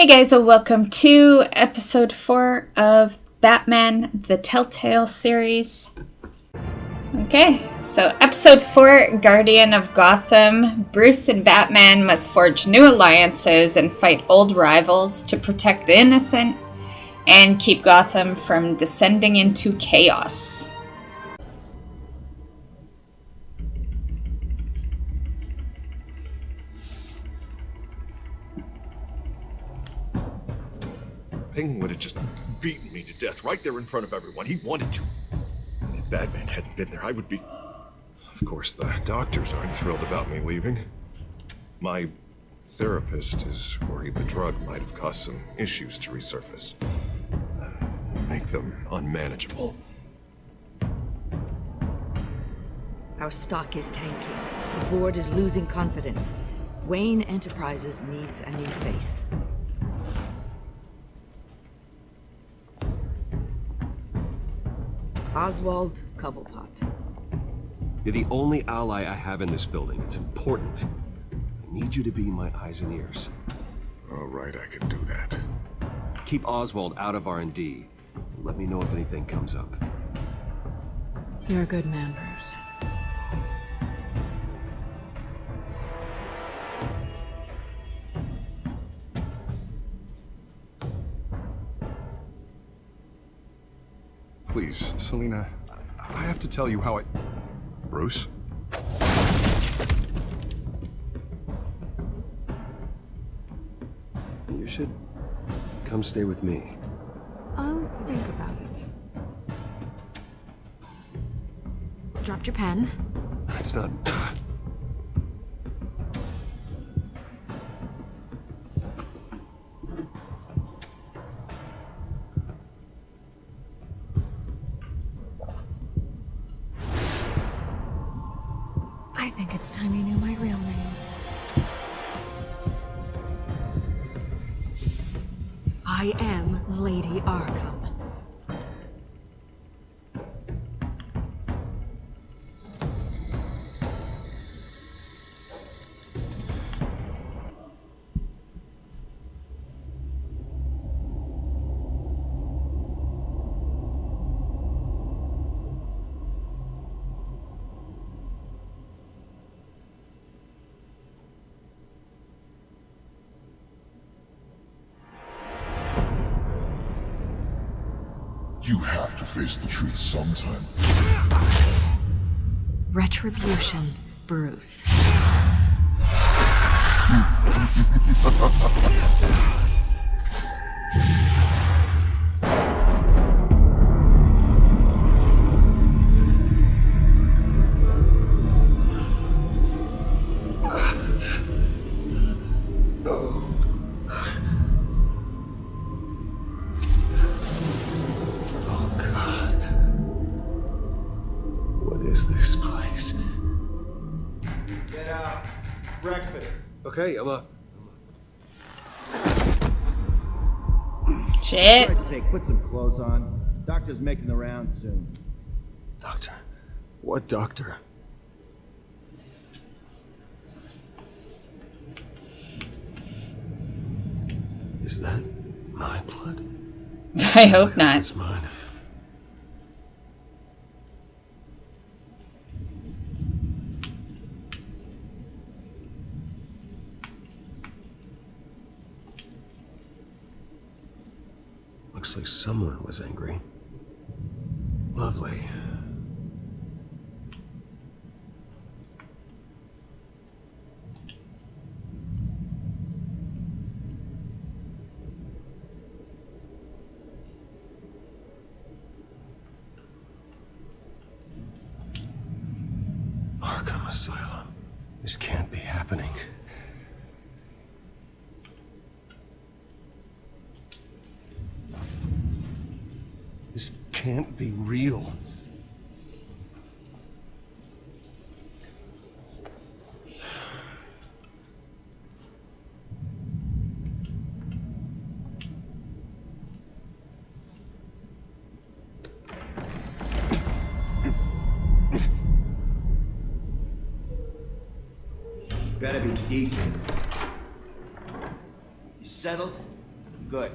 Hey guys, so welcome to episode 4 of Batman, the Telltale series. Okay, so episode 4, Guardian of Gotham. Bruce and Batman must forge new alliances and fight old rivals to protect the innocent and keep Gotham from descending into chaos. Penguin would have just beaten me to death right there in front of everyone. He wanted to. And if Batman hadn't been there, I would be... Of course, the doctors aren't thrilled about me leaving. My therapist is worried the drug might have caused some issues to resurface. Make them unmanageable. Our stock is tanking. The board is losing confidence. Wayne Enterprises needs a new face. Oswald Cobblepot. You're the only ally I have in this building. It's important. I need you to be my eyes and ears. All right, I can do that. Keep Oswald out of R&D. Let me know if anything comes up. You're a good man, Bruce. Please, Selina, I have to tell you how I... Bruce? You should come stay with me. I'll think about it. Dropped your pen. That's not... I think it's time you knew my real name. I am Lady Arkham. You have to face the truth sometime. Retribution, Bruce. This place. Get breakfast. Okay, Shit. For Christ's sake, put some clothes on. Doctor's making the rounds soon. Doctor? What doctor? Is that my blood? I hope not. It's mine. Looks like someone was angry. Lovely. Arkham Asylum. This can't be happening. This can't be real. Better be decent. You settled? Good.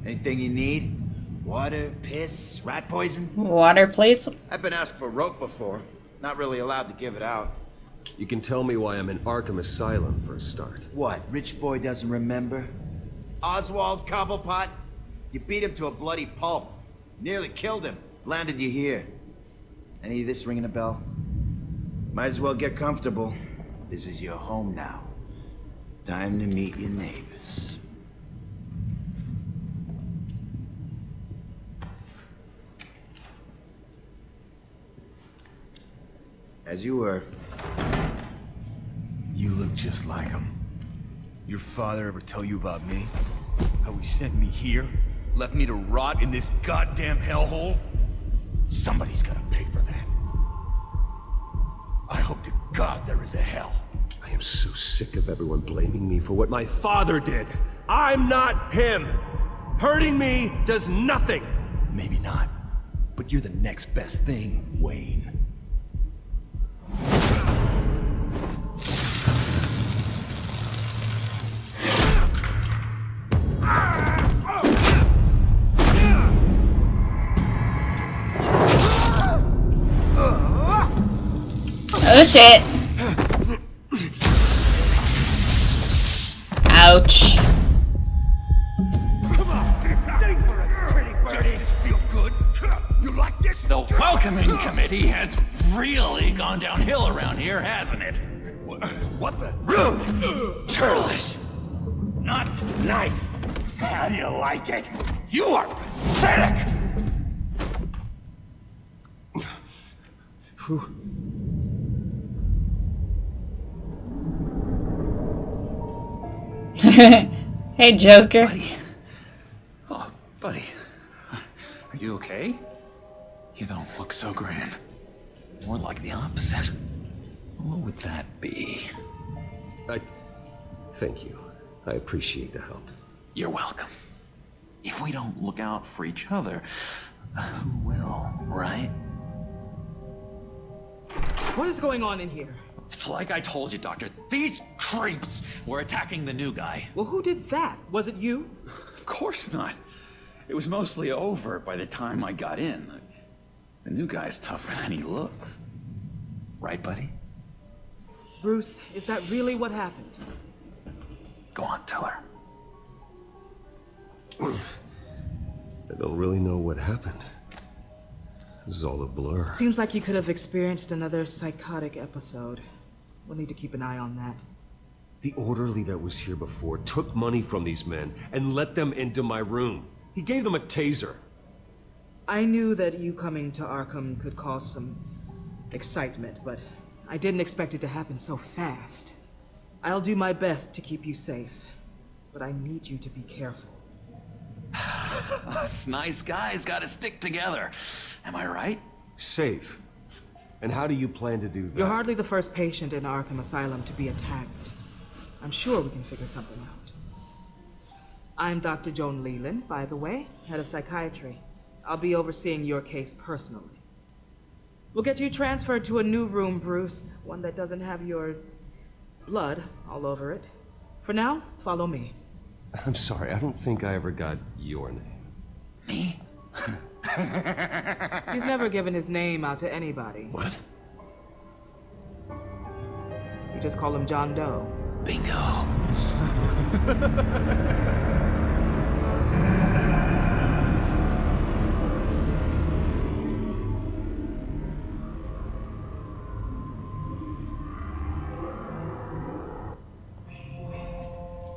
Anything you need? Water, piss, rat poison? Water, please. I've been asked for rope before. Not really allowed to give it out. You can tell me why I'm in Arkham Asylum for a start. What, rich boy doesn't remember? Oswald Cobblepot? You beat him to a bloody pulp. Nearly killed him. Landed you here. Any of this ringing a bell? Might as well get comfortable. This is your home now. Time to meet your neighbors. As you were. You look just like him. Your father ever tell you about me? How he sent me here? Left me to rot in this goddamn hellhole? Somebody's gotta pay for that. I hope to God there is a hell. I am so sick of everyone blaming me for what my father did. I'm not him. Hurting me does nothing. Maybe not, but you're the next best thing, Wayne. Oh shit. Ouch. Come on, dig for a pretty birdie. Feel good? You like this? The welcoming committee has really gone downhill around here, hasn't it? What the? Rude! Churlish! Not nice! How do you like it? You are pathetic! Hey, Joker. Buddy. Oh, buddy. Are you okay? You don't look so grand. More like the opposite. What would that be? Thank you. I appreciate the help. You're welcome. If we don't look out for each other, who will, right? What is going on in here? It's like I told you, Doctor. These creeps were attacking the new guy. Well, who did that? Was it you? Of course not. It was mostly over by the time I got in. The new guy's tougher than he looks. Right, buddy? Bruce, is that really what happened? Go on, tell her. I don't really know what happened. It was all a blur. Seems like you could have experienced another psychotic episode. We'll need to keep an eye on that. The orderly that was here before took money from these men and let them into my room. He gave them a taser. I knew that you coming to Arkham could cause some excitement, but I didn't expect it to happen so fast. I'll do my best to keep you safe, but I need you to be careful. Us nice guys gotta stick together. Am I right? Safe. And how do you plan to do that? You're hardly the first patient in Arkham Asylum to be attacked. I'm sure we can figure something out. I'm Dr. Joan Leland, by the way, head of psychiatry. I'll be overseeing your case personally. We'll get you transferred to a new room, Bruce. One that doesn't have your blood all over it. For now, follow me. I'm sorry, I don't think I ever got your name. Me? He's never given his name out to anybody. What? We just call him John Doe. Bingo.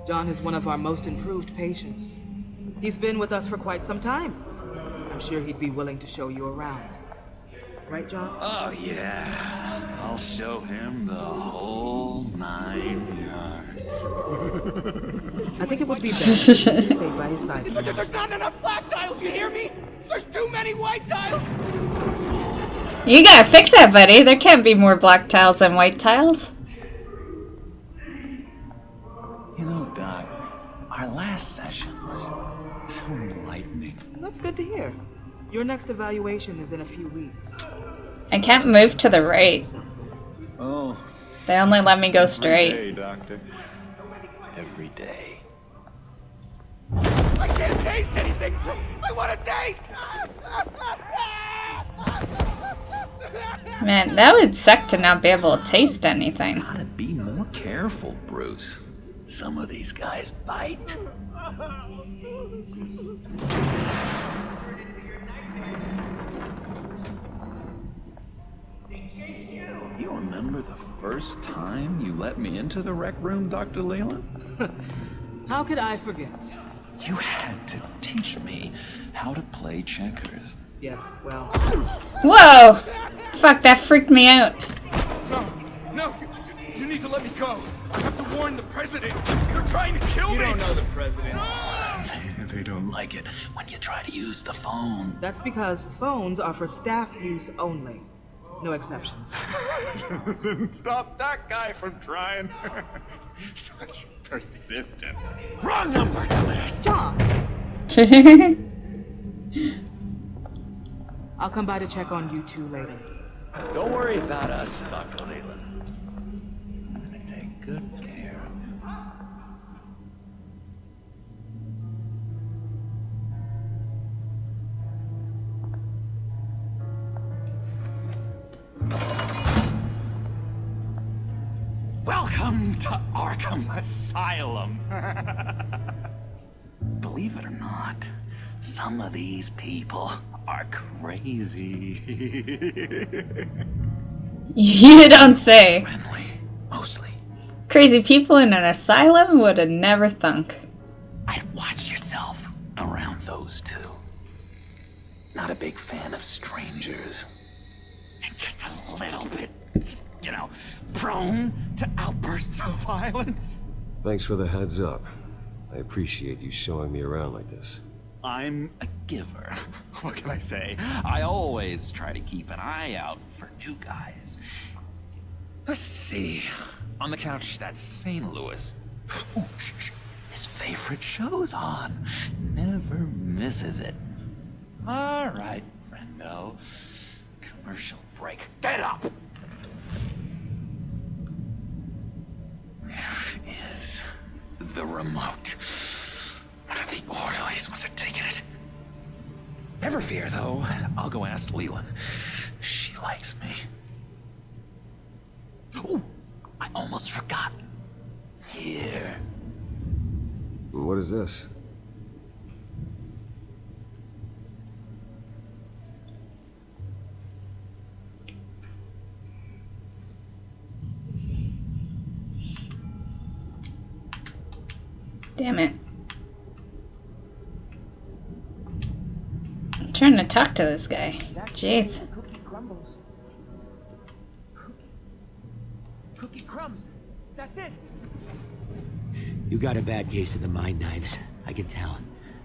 John is one of our most improved patients. He's been with us for quite some time. I'm sure he'd be willing to show you around. Right, John? Oh, yeah. I'll show him the whole 9 yards. I think it would be best if you stayed by his side. There's not enough black tiles, you hear me? There's too many white tiles! You gotta fix that, buddy. There can't be more black tiles than white tiles. You know, Doc, our last session was so enlightening. That's good to hear. Your next evaluation is in a few weeks. I can't move to the right. Oh. They only let me go straight. Hey, Doctor. Every day. I can't taste anything! I want to taste! Man, that would suck to not be able to taste anything. Gotta be more careful, Bruce. Some of these guys bite. You remember the first time you let me into the rec room, Dr. Leland? How could I forget? You had to teach me how to play checkers. Yes, well... Whoa! Fuck, that freaked me out. No, you need to let me go. I have to warn the president. They're trying to kill me. You don't know the president. They don't like it when you try to use the phone. That's because phones are for staff use only. No exceptions. Stop that guy from trying. Such persistence. Wrong number, dumbass. John! I'll come by to check on you two later. Don't worry about us, Dr. Leland. I'm gonna take good care of you. Welcome to Arkham Asylum. Believe it or not, some of these people are crazy. You don't say. Friendly, mostly. Crazy people in an asylum would have never thunk. I'd watch yourself around those two. Not a big fan of strangers. And just a little bit, you know, prone to outbursts of violence. Thanks for the heads up. I appreciate you showing me around like this. I'm a giver. What can I say? I always try to keep an eye out for new guys. Let's see. On the couch, that's St. Louis. Ooh, shh. His favorite show's on. Never misses it. All right, friendo. Commercial break. Get up! There is the remote. One of the orderlies must have taken it. Never fear, though. I'll go ask Leland. She likes me. Ooh, I almost forgot. Here. What is this? Damn it. I'm trying to talk to this guy. Jeez. Cookie crumbles. Cookie crumbs. That's it. You got a bad case of the mind knives. I can tell.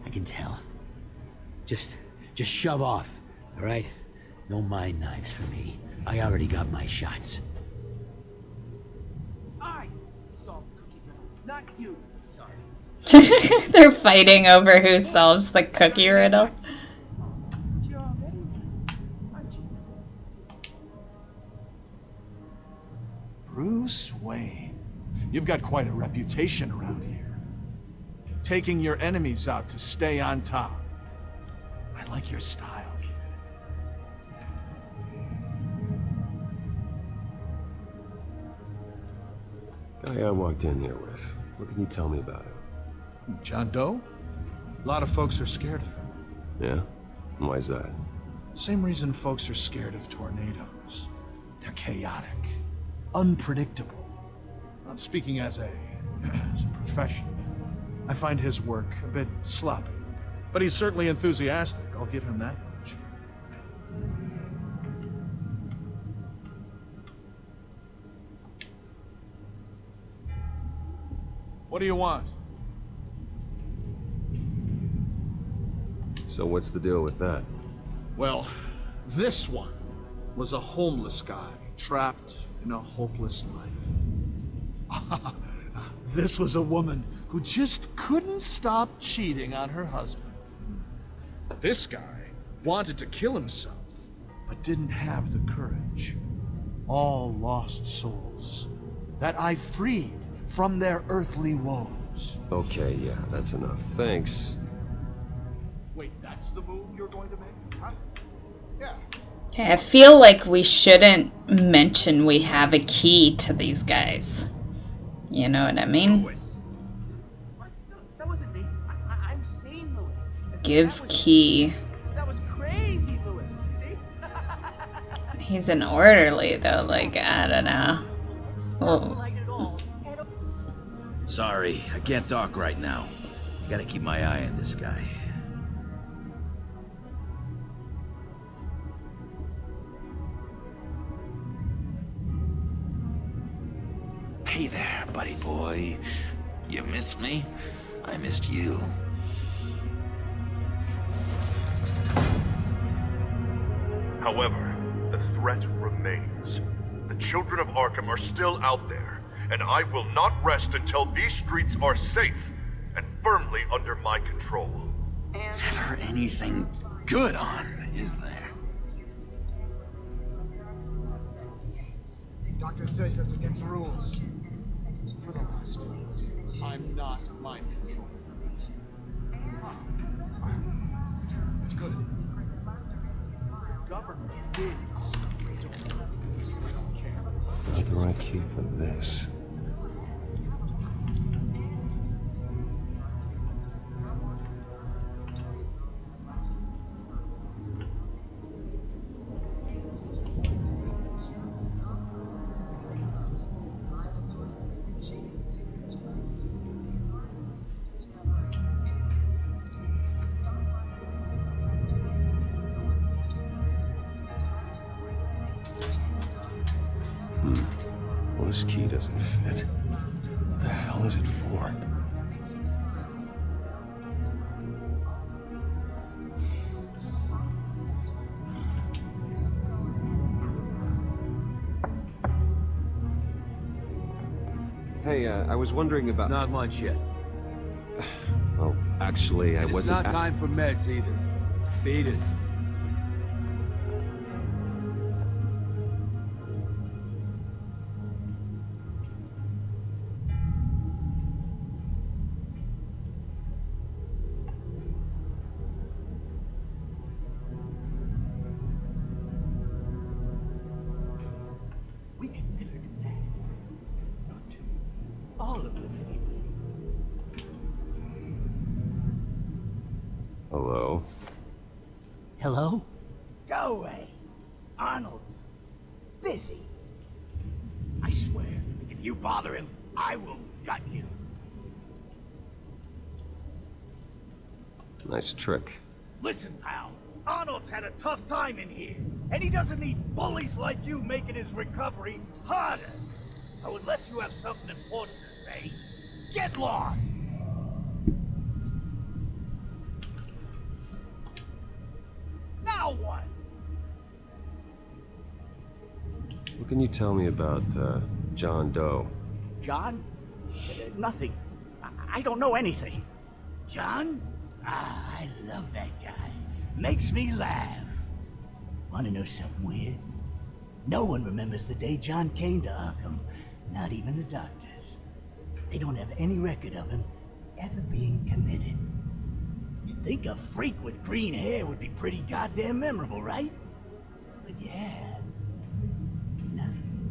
I can tell. Just shove off, all right? No mind knives for me. I already got my shots. I solved the cookie riddle, not you. Sorry. They're fighting over who solves the cookie riddle. You're already nice, aren't you? Bruce Wayne, you've got quite a reputation around here. Taking your enemies out to stay on top. I like your style, kid. Guy I walked in here with. What can you tell me about him? John Doe? A lot of folks are scared of him. Yeah? And why's that? Same reason folks are scared of tornadoes. They're chaotic, unpredictable. Not speaking as a professional. I find his work a bit sloppy. But he's certainly enthusiastic, I'll give him that much. What do you want? So what's the deal with that? Well, this one was a homeless guy trapped in a hopeless life. This was a woman who just couldn't stop cheating on her husband. This guy wanted to kill himself, but didn't have the courage. All lost souls that I freed from their earthly woes. Okay, yeah, that's enough. Thanks. Wait, that's the move you're going to make? Huh? Yeah. Okay, I feel like we shouldn't mention we have a key to these guys. You know what I mean? Lewis. What? No, that wasn't me. I'm sane, Lewis. Give key. That was crazy, Lewis. You see? He's an orderly, though. Like, I don't know. Well, Sorry, I can't talk right now. Gotta keep my eye on this guy. Hey there, buddy boy. You missed me? I missed you. However, the threat remains. The children of Arkham are still out there, and I will not rest until these streets are safe and firmly under my control. Never anything good on, is there? Doctor says that's against the rules. For the last time, I'm not mind control. It's good. Government is. I don't care. Not the right key for this. Well, this key doesn't fit. What the hell is it for? Hey, I was wondering about... It's not lunch yet. Well, actually, I And wasn't... It's not time for meds either. Beat it. We can never do that. Not to all of them, anyway. Hello? Hello? Go away. Arnold's busy. I swear, if you bother him, I will gut you. Nice trick. Listen, pal. Arnold's had a tough time in here, and he doesn't need bullies like you making his recovery harder. So unless you have something important to say, get lost. Now what? What can you tell me about, John Doe? John? Nothing. I don't know anything. John? Ah, I love that guy. Makes me laugh. Want to know something weird? No one remembers the day John came to Arkham. Not even the doctors. They don't have any record of him ever being committed. You'd think a freak with green hair would be pretty goddamn memorable, right? But yeah, nothing.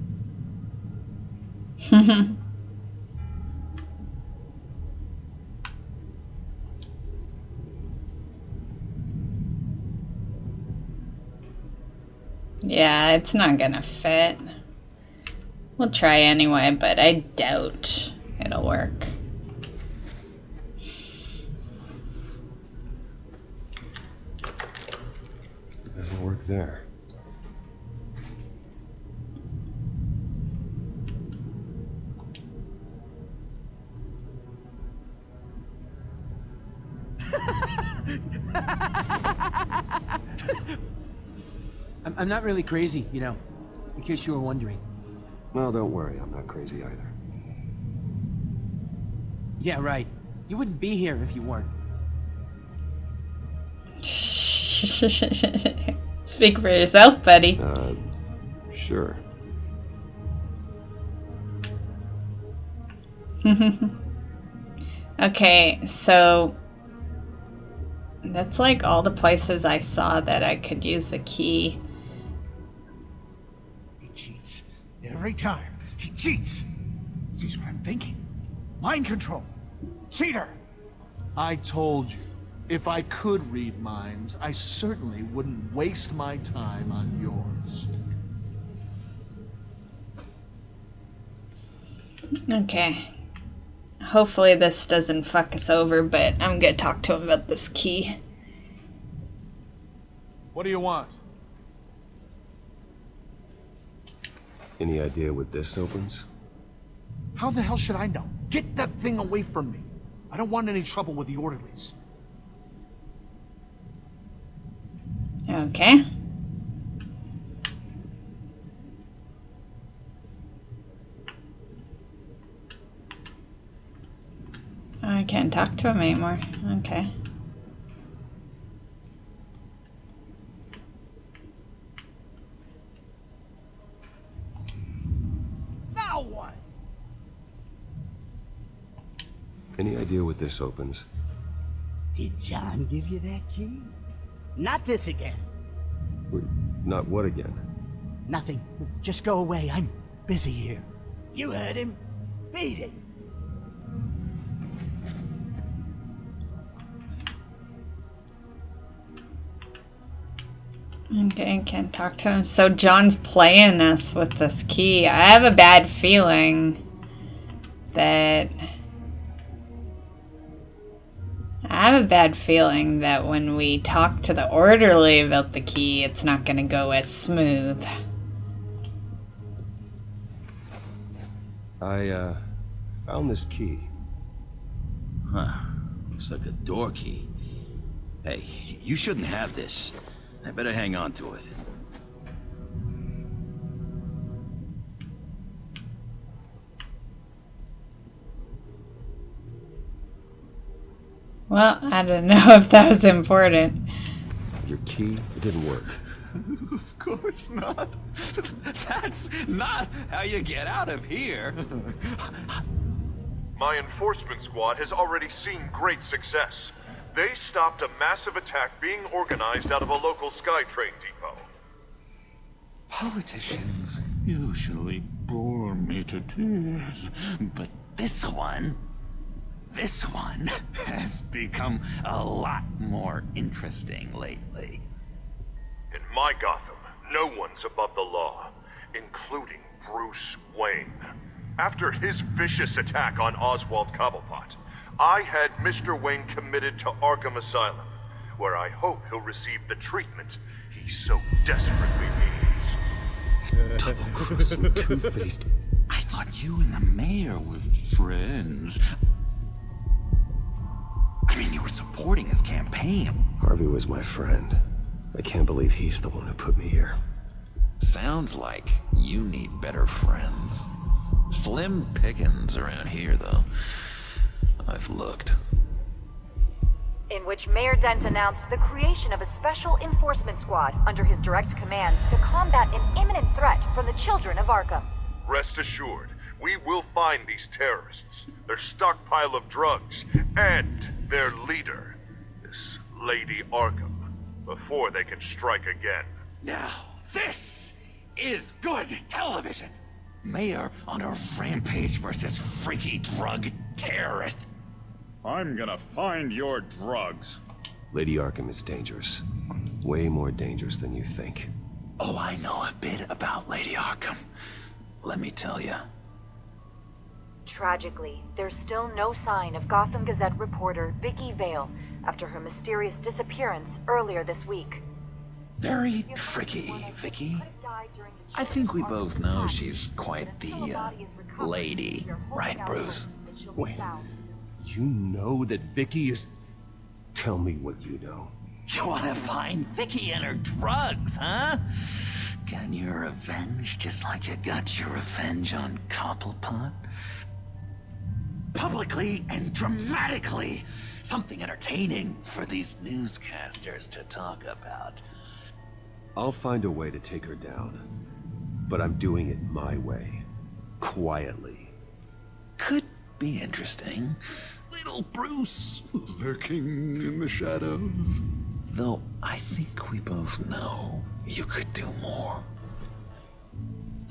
yeah, it's not gonna fit. We'll try anyway, but I doubt it'll work. It doesn't work there. I'm not really crazy, you know, in case you were wondering. Well, don't worry, I'm not crazy either. Yeah, right. You wouldn't be here if you weren't. Speak for yourself, buddy. Sure. Okay, so That's like all the places I saw that I could use the key. He cheats. Every time. He cheats. Sees what I'm thinking. Mind control. Cheater. I told you, if I could read minds, I certainly wouldn't waste my time on yours. Okay. Hopefully this doesn't fuck us over, but I'm gonna talk to him about this key. What do you want? Any idea what this opens? How the hell should I know? Get that thing away from me. I don't want any trouble with the orderlies. Okay. I can't talk to him anymore. Okay. Now what? Any idea what this opens? Did John give you that key? Not this again. Wait, not what again? Nothing. Just go away. I'm busy here. You heard him. Beat it. Okay, I can't talk to him. So John's playing us with this key. I have a bad feeling that... when we talk to the orderly about the key, it's not gonna go as smooth. I, found this key. Huh. Looks like a door key. Hey, you shouldn't have this. I better hang on to it. Well, I don't know if that was important. Your key, it didn't work. Of course not. That's not how you get out of here. My enforcement squad has already seen great success. They stopped a massive attack being organized out of a local SkyTrain depot. Politicians usually bore me to tears, but this one has become a lot more interesting lately. In my Gotham, no one's above the law, including Bruce Wayne. After his vicious attack on Oswald Cobblepot, I had Mr. Wayne committed to Arkham Asylum, where I hope he'll receive the treatment he so desperately needs. Double-crossing, two-faced. I thought you and the mayor were friends. I mean, you were supporting his campaign. Harvey was my friend. I can't believe he's the one who put me here. Sounds like you need better friends. Slim pickings around here, though. I've looked. In which Mayor Dent announced the creation of a special enforcement squad under his direct command to combat an imminent threat from the children of Arkham. Rest assured, we will find these terrorists, their stockpile of drugs, and their leader, this Lady Arkham, before they can strike again. Now, this is good television. Mayor on a rampage versus freaky drug terrorist. I'm gonna find your drugs. Lady Arkham is dangerous. Way more dangerous than you think. Oh, I know a bit about Lady Arkham. Let me tell you. Tragically, there's still no sign of Gotham Gazette reporter Vicky Vale after her mysterious disappearance earlier this week. Very tricky, Vicky. I think we both know she's quite the, lady, right, Bruce? Wait, you know that Vicky is... Tell me what you know. You wanna find Vicky and her drugs, huh? Getting your revenge just like you got your revenge on Cobblepot? Publicly and dramatically! Something entertaining for these newscasters to talk about. I'll find a way to take her down. But I'm doing it my way. Quietly. Could be interesting. Little Bruce. Lurking in the shadows. Though I think we both know you could do more.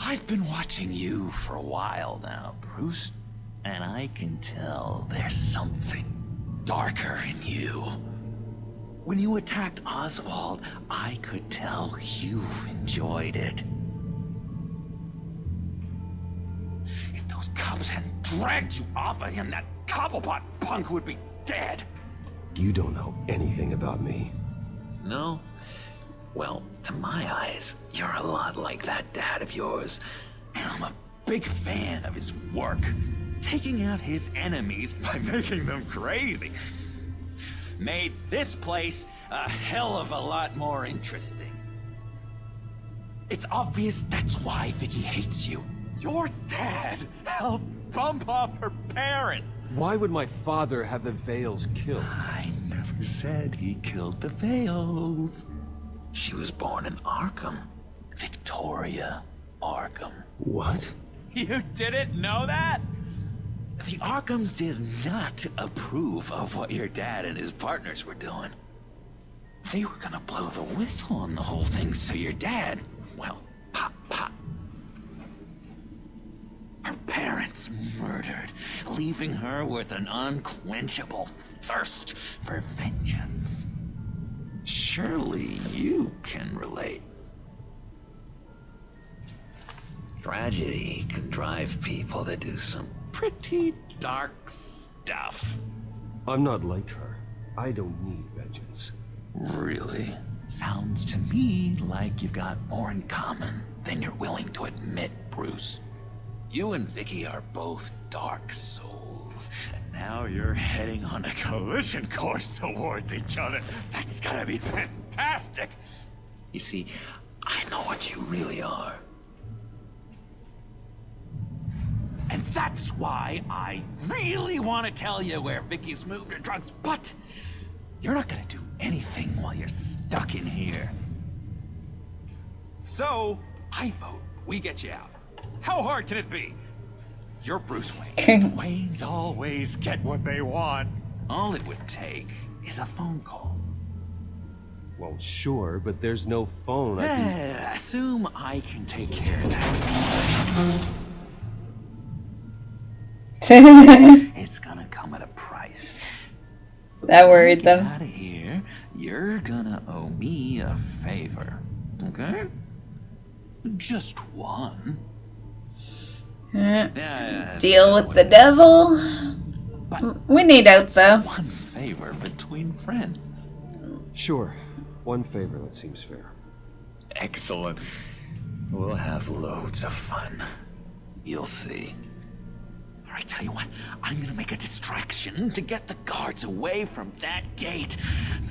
I've been watching you for a while now, Bruce, and I can tell there's something darker in you. When you attacked Oswald, I could tell you enjoyed it. If those cops hadn't dragged you off of him, that Cobblepot punk would be dead. You don't know anything about me. No? Well, to my eyes, you're a lot like that dad of yours. And I'm a big fan of his work. Taking out his enemies by making them crazy. Made this place a hell of a lot more interesting. It's obvious that's why Vicky hates you. Your dad helped bump off her parents. Why would my father have the Vales killed? I never said he killed the Vales. She was born in Arkham. Victoria Arkham. What? You didn't know that? The Arkhams did not approve of what your dad and his partners were doing. They were gonna blow the whistle on the whole thing, so your dad, well, pop. Her parents murdered, leaving her with an unquenchable thirst for vengeance. Surely you can relate. Tragedy can drive people to do some pretty dark stuff. I'm not like her. I don't need vengeance. Really? Sounds to me like you've got more in common than you're willing to admit, Bruce. You and Vicky are both dark souls, and now you're heading on a collision course towards each other. That's gonna be fantastic! You see, I know what you really are. And that's why I really want to tell you where Vicky's moved her drugs, but you're not gonna do anything while you're stuck in here. So, I vote we get you out. How hard can it be? You're Bruce Wayne. Waynes always get what they want. All it would take is a phone call. Well, sure, but there's no phone. Assume I can take care of that. It's gonna come at a price. That worried them. Out of here, you're gonna owe me a favor, okay? Just one. Deal with the devil. We need out though. One favor between friends. Sure. One favor, that seems fair. Excellent. We'll have loads of fun. You'll see. All right, tell you what, I'm gonna make a distraction to get the guards away from that gate.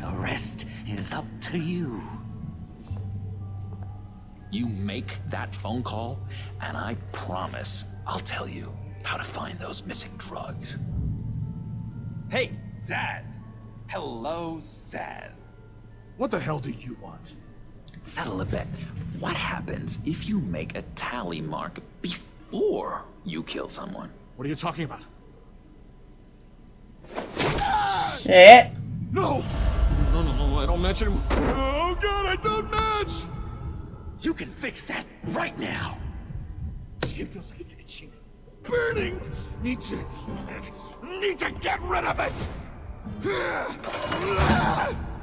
The rest is up to you. You make that phone call, and I promise I'll tell you how to find those missing drugs. Hey, Zaz. Hello, Zaz. What the hell do you want? Settle a bet. What happens if you make a tally mark before you kill someone? What are you talking about? Shit. No! No, I don't match anymore. Oh god, I don't match! You can fix that right now. Skin feels like it's itching. Burning! Need to get rid of it!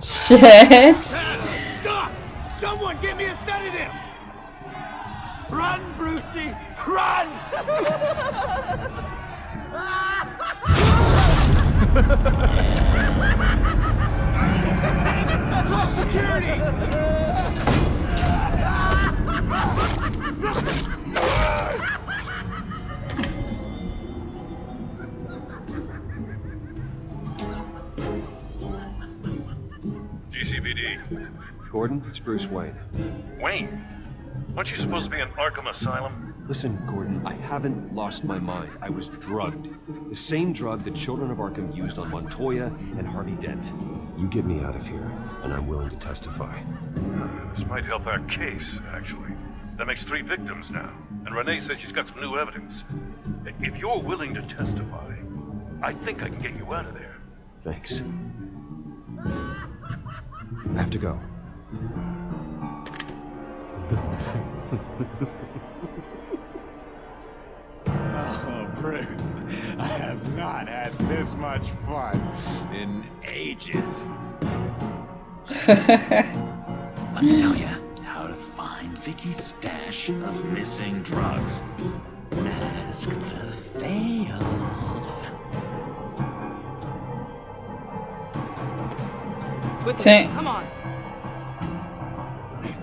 Shit. Stop! Someone give me a sedative! Run, Brucey! Run! Call security! GCPD. Gordon, it's Bruce Wayne. Wayne? Aren't you supposed to be in Arkham Asylum? Listen, Gordon, I haven't lost my mind. I was drugged. The same drug the children of Arkham used on Montoya and Harvey Dent. You get me out of here, and I'm willing to testify. This might help our case, actually. That makes 3 victims now, and Renee says she's got some new evidence. If you're willing to testify, I think I can get you out of there. Thanks. I have to go. Oh, Bruce, I have not had this much fun in ages. Let me tell you how to find Vicky's stash of missing drugs. Ask the fails. Quickly, come on.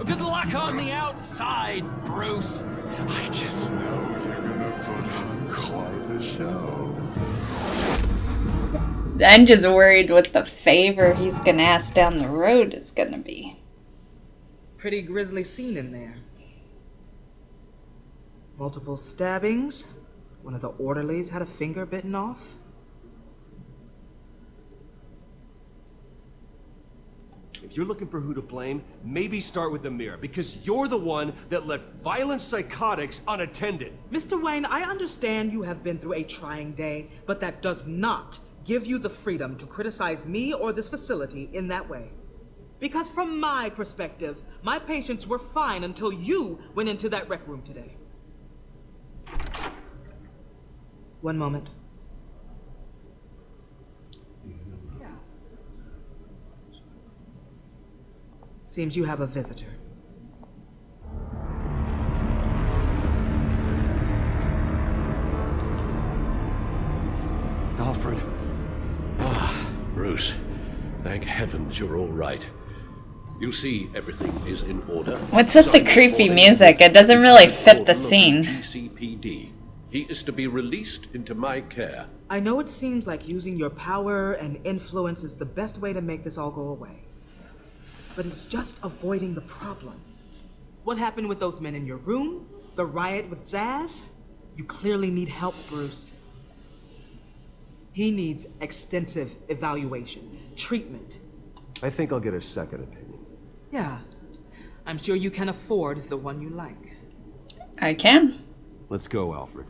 Good luck on the outside, Bruce. I just know you're gonna put on quite a show. I'm just worried what the favor he's gonna ask down the road is gonna be. Pretty grisly scene in there. Multiple stabbings. One of the orderlies had a finger bitten off. If you're looking for who to blame, maybe start with the mirror, because you're the one that left violent psychotics unattended. Mr. Wayne, I understand you have been through a trying day, but that does not give you the freedom to criticize me or this facility in that way. Because from my perspective, my patients were fine until you went into that rec room today. One moment. Yeah. Seems you have a visitor. Alfred. Ah, Bruce. Thank heavens you're all right. You see, everything is in order. What's with the creepy music? It doesn't really fit the scene. GCPD. He is to be released into my care. I know it seems like using your power and influence is the best way to make this all go away. But it's just avoiding the problem. What happened with those men in your room? The riot with Zaz? You clearly need help, Bruce. He needs extensive evaluation, treatment. I think I'll get a second opinion. Yeah, I'm sure you can afford the one you like. I can. Let's go, Alfred.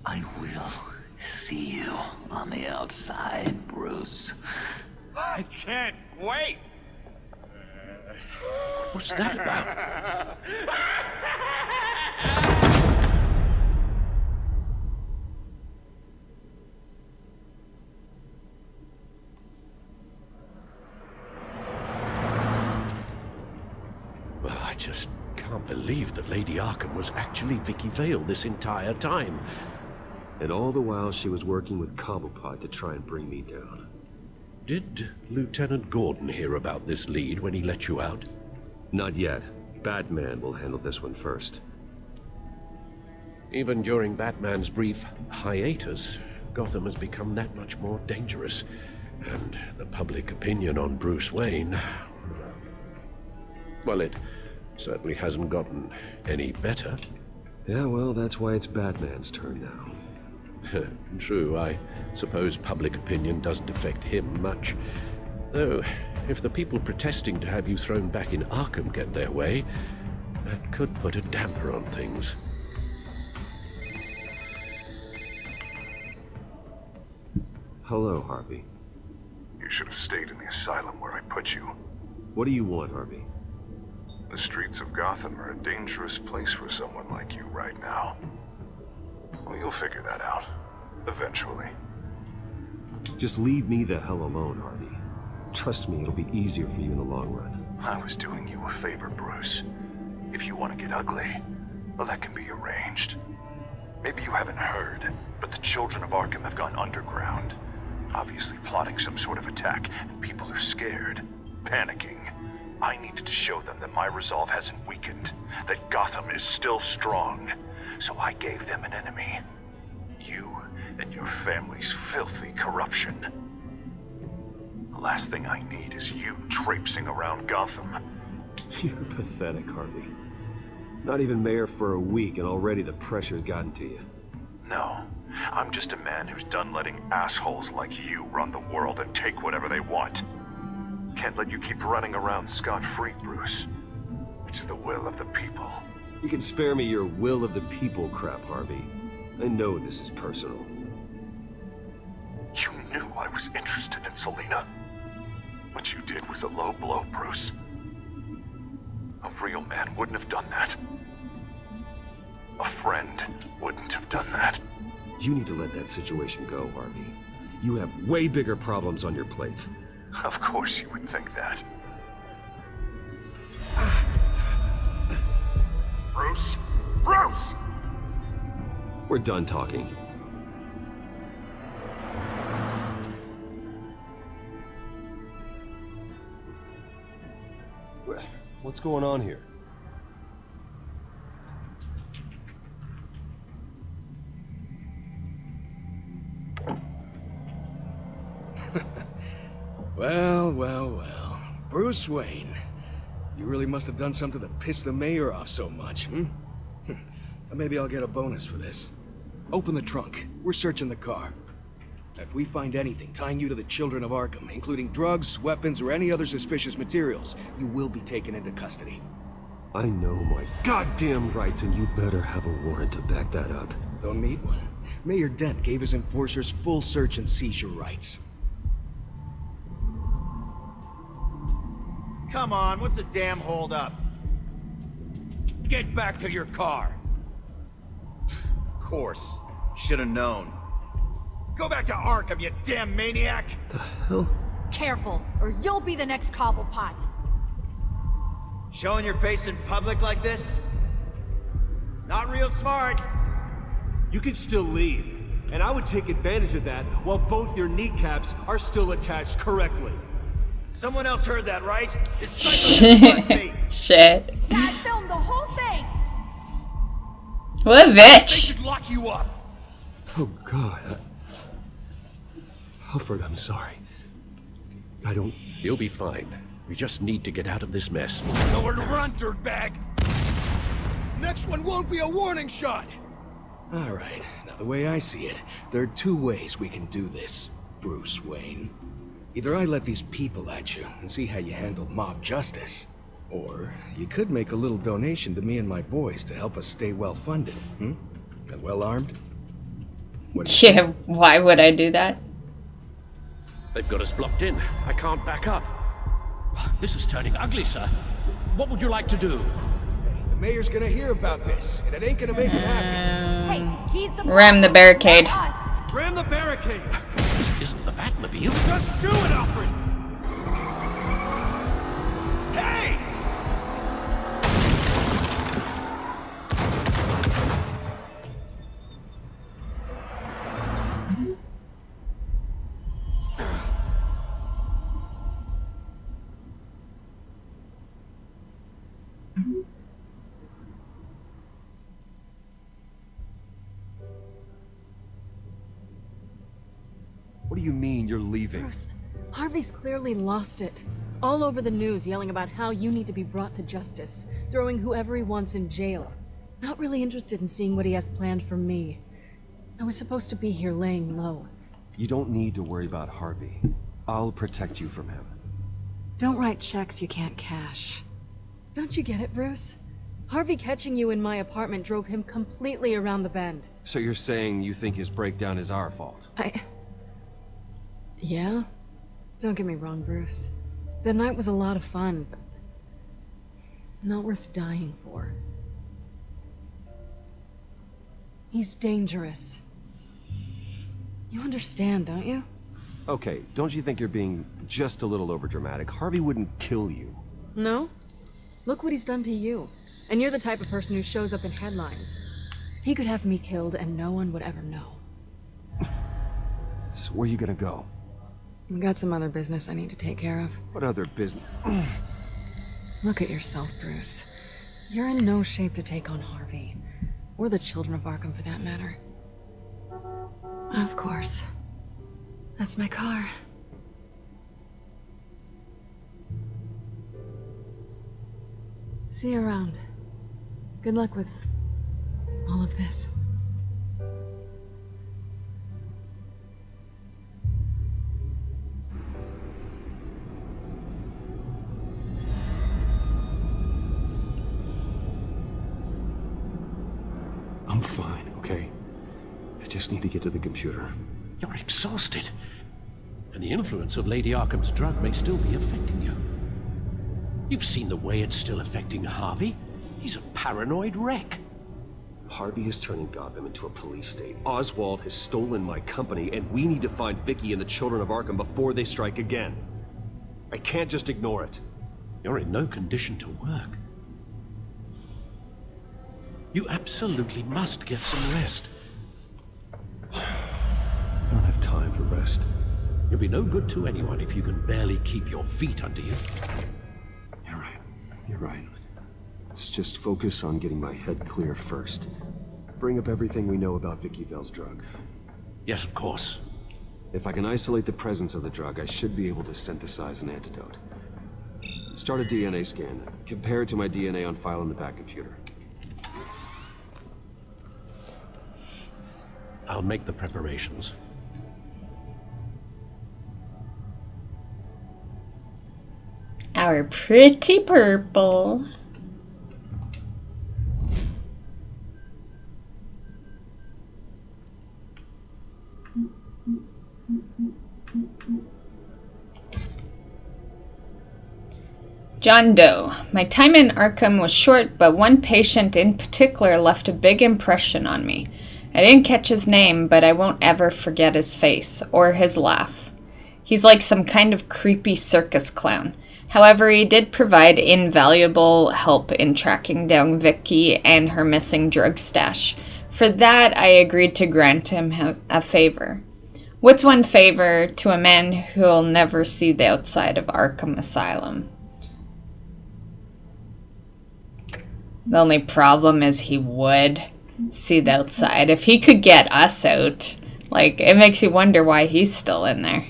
I will see you on the outside, Bruce. I can't wait! What's that about? Well, I just can't believe that Lady Arkham was actually Vicky Vale this entire time. And all the while she was working with Cobblepot to try and bring me down. Did Lieutenant Gordon hear about this lead when he let you out? Not yet. Batman will handle this one first. Even during Batman's brief hiatus, Gotham has become that much more dangerous. And the public opinion on Bruce Wayne... well, it certainly hasn't gotten any better. Yeah, well, that's why it's Batman's turn now. True, I suppose public opinion doesn't affect him much. Though, if the people protesting to have you thrown back in Arkham get their way, that could put a damper on things. Hello, Harvey. You should have stayed in the asylum where I put you. What do you want, Harvey? The streets of Gotham are a dangerous place for someone like you right now. Well, you'll figure that out. Eventually. Just leave me the hell alone, Harvey. Trust me, it'll be easier for you in the long run. I was doing you a favor, Bruce. If you want to get ugly, well, that can be arranged. Maybe you haven't heard, but the children of Arkham have gone underground. Obviously plotting some sort of attack, and people are scared, panicking. I needed to show them that my resolve hasn't weakened, that Gotham is still strong. So I gave them an enemy. You and your family's filthy corruption. The last thing I need is you traipsing around Gotham. You're pathetic, Harvey. Not even mayor for a week and already the pressure's gotten to you. No, I'm just a man who's done letting assholes like you run the world and take whatever they want. can't let you keep running around scot-free, Bruce. It's the will of the people. You can spare me your will of the people crap, Harvey. I know this is personal. You knew I was interested in Selena. What you did was a low blow, Bruce. A real man wouldn't have done that. A friend wouldn't have done that. You need to let that situation go, Harvey. You have way bigger problems on your plate. Of course you would think that. Bruce! Bruce! We're done talking. What's going on here? Well. Bruce Wayne. You really must have done something to piss the mayor off so much, hmm? Maybe I'll get a bonus for this. Open the trunk. We're searching the car. If we find anything tying you to the children of Arkham, including drugs, weapons, or any other suspicious materials, you will be taken into custody. I know my goddamn rights, and you better have a warrant to back that up. Don't need one. Mayor Dent gave his enforcers full search and seizure rights. Come on, what's the damn holdup? Get back to your car. Of course. Should've known. Go back to Arkham, you damn maniac! The hell? Careful, or you'll be the next Cobblepot. Showing your face in public like this? Not real smart. You can still leave, and I would take advantage of that while both your kneecaps are still attached correctly. Someone else heard that, right? Shit. Dad filmed the whole thing! What a bitch! They should lock you up! Oh, God. Alfred, I'm sorry. I don't... You'll be fine. We just need to get out of this mess. Nowhere to run, dirtbag! Next one won't be a warning shot! Alright, now the way I see it, there are two ways we can do this, Bruce Wayne. Either I let these people at you and see how you handle mob justice, or you could make a little donation to me and my boys to help us stay well-funded, And well-armed? Yeah, why would I do that? They've got us blocked in. I can't back up. This is turning ugly, sir. What would you like to do? The mayor's gonna hear about this, and it ain't gonna make him happy. Hey, he's the Ram the barricade. Ram the barricade! This isn't the Batmobile. Just do it, Alfred! Hey! What do you mean you're leaving? Bruce, Harvey's clearly lost it. All over the news yelling about how you need to be brought to justice, throwing whoever he wants in jail. Not really interested in seeing what he has planned for me. I was supposed to be here laying low. You don't need to worry about Harvey. I'll protect you from him. Don't write checks you can't cash. Don't you get it, Bruce? Harvey catching you in my apartment drove him completely around the bend. So you're saying you think his breakdown is our fault? Yeah? Don't get me wrong, Bruce. The night was a lot of fun, but not worth dying for. He's dangerous. You understand, don't you? Okay, don't you think you're being just a little overdramatic? Harvey wouldn't kill you. No? Look what he's done to you. And you're the type of person who shows up in headlines. He could have me killed and no one would ever know. So where are you gonna go? I've got some other business I need to take care of. What other business? Look at yourself, Bruce. You're in no shape to take on Harvey. Or the children of Arkham, for that matter. Of course. That's my car. See you around. Good luck with all of this. I'm fine, okay? I just need to get to the computer. You're exhausted. And the influence of Lady Arkham's drug may still be affecting you. You've seen the way it's still affecting Harvey. He's a paranoid wreck. Harvey is turning Gotham into a police state. Oswald has stolen my company, and we need to find Vicky and the children of Arkham before they strike again. I can't just ignore it. You're in no condition to work. You absolutely must get some rest. I don't have time to rest. You'll be no good to anyone if you can barely keep your feet under you. You're right. Let's just focus on getting my head clear first. Bring up everything we know about Vicky Vale's drug. Yes, of course. If I can isolate the presence of the drug, I should be able to synthesize an antidote. Start a DNA scan. Compare it to my DNA on file in the back computer. I'll make the preparations. Our pretty purple. John Doe. My time in Arkham was short, but one patient in particular left a big impression on me. I didn't catch his name, but I won't ever forget his face, or his laugh. He's like some kind of creepy circus clown. However, he did provide invaluable help in tracking down Vicky and her missing drug stash. For that, I agreed to grant him a favor. What's one favor to a man who'll never see the outside of Arkham Asylum? The only problem is he would see the outside. If he could get us out, like, it makes you wonder why he's still in there.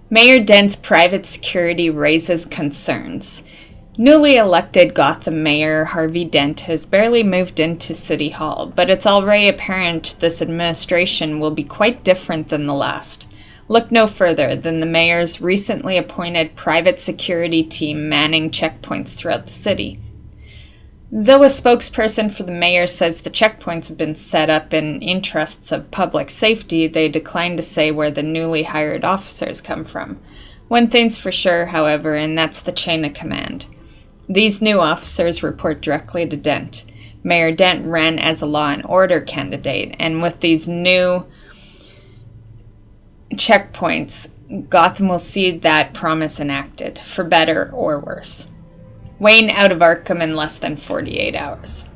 Mayor Dent's private security raises concerns. Newly elected Gotham Mayor Harvey Dent has barely moved into City Hall, but it's already apparent this administration will be quite different than the last. Look no further than the mayor's recently appointed private security team manning checkpoints throughout the city. Though a spokesperson for the mayor says the checkpoints have been set up in interests of public safety, they decline to say where the newly hired officers come from. One thing's for sure, however, and that's the chain of command. These new officers report directly to Dent. Mayor Dent ran as a law and order candidate, and with these new checkpoints, Gotham will see that promise enacted, for better or worse. Wayne out of Arkham in less than 48 hours.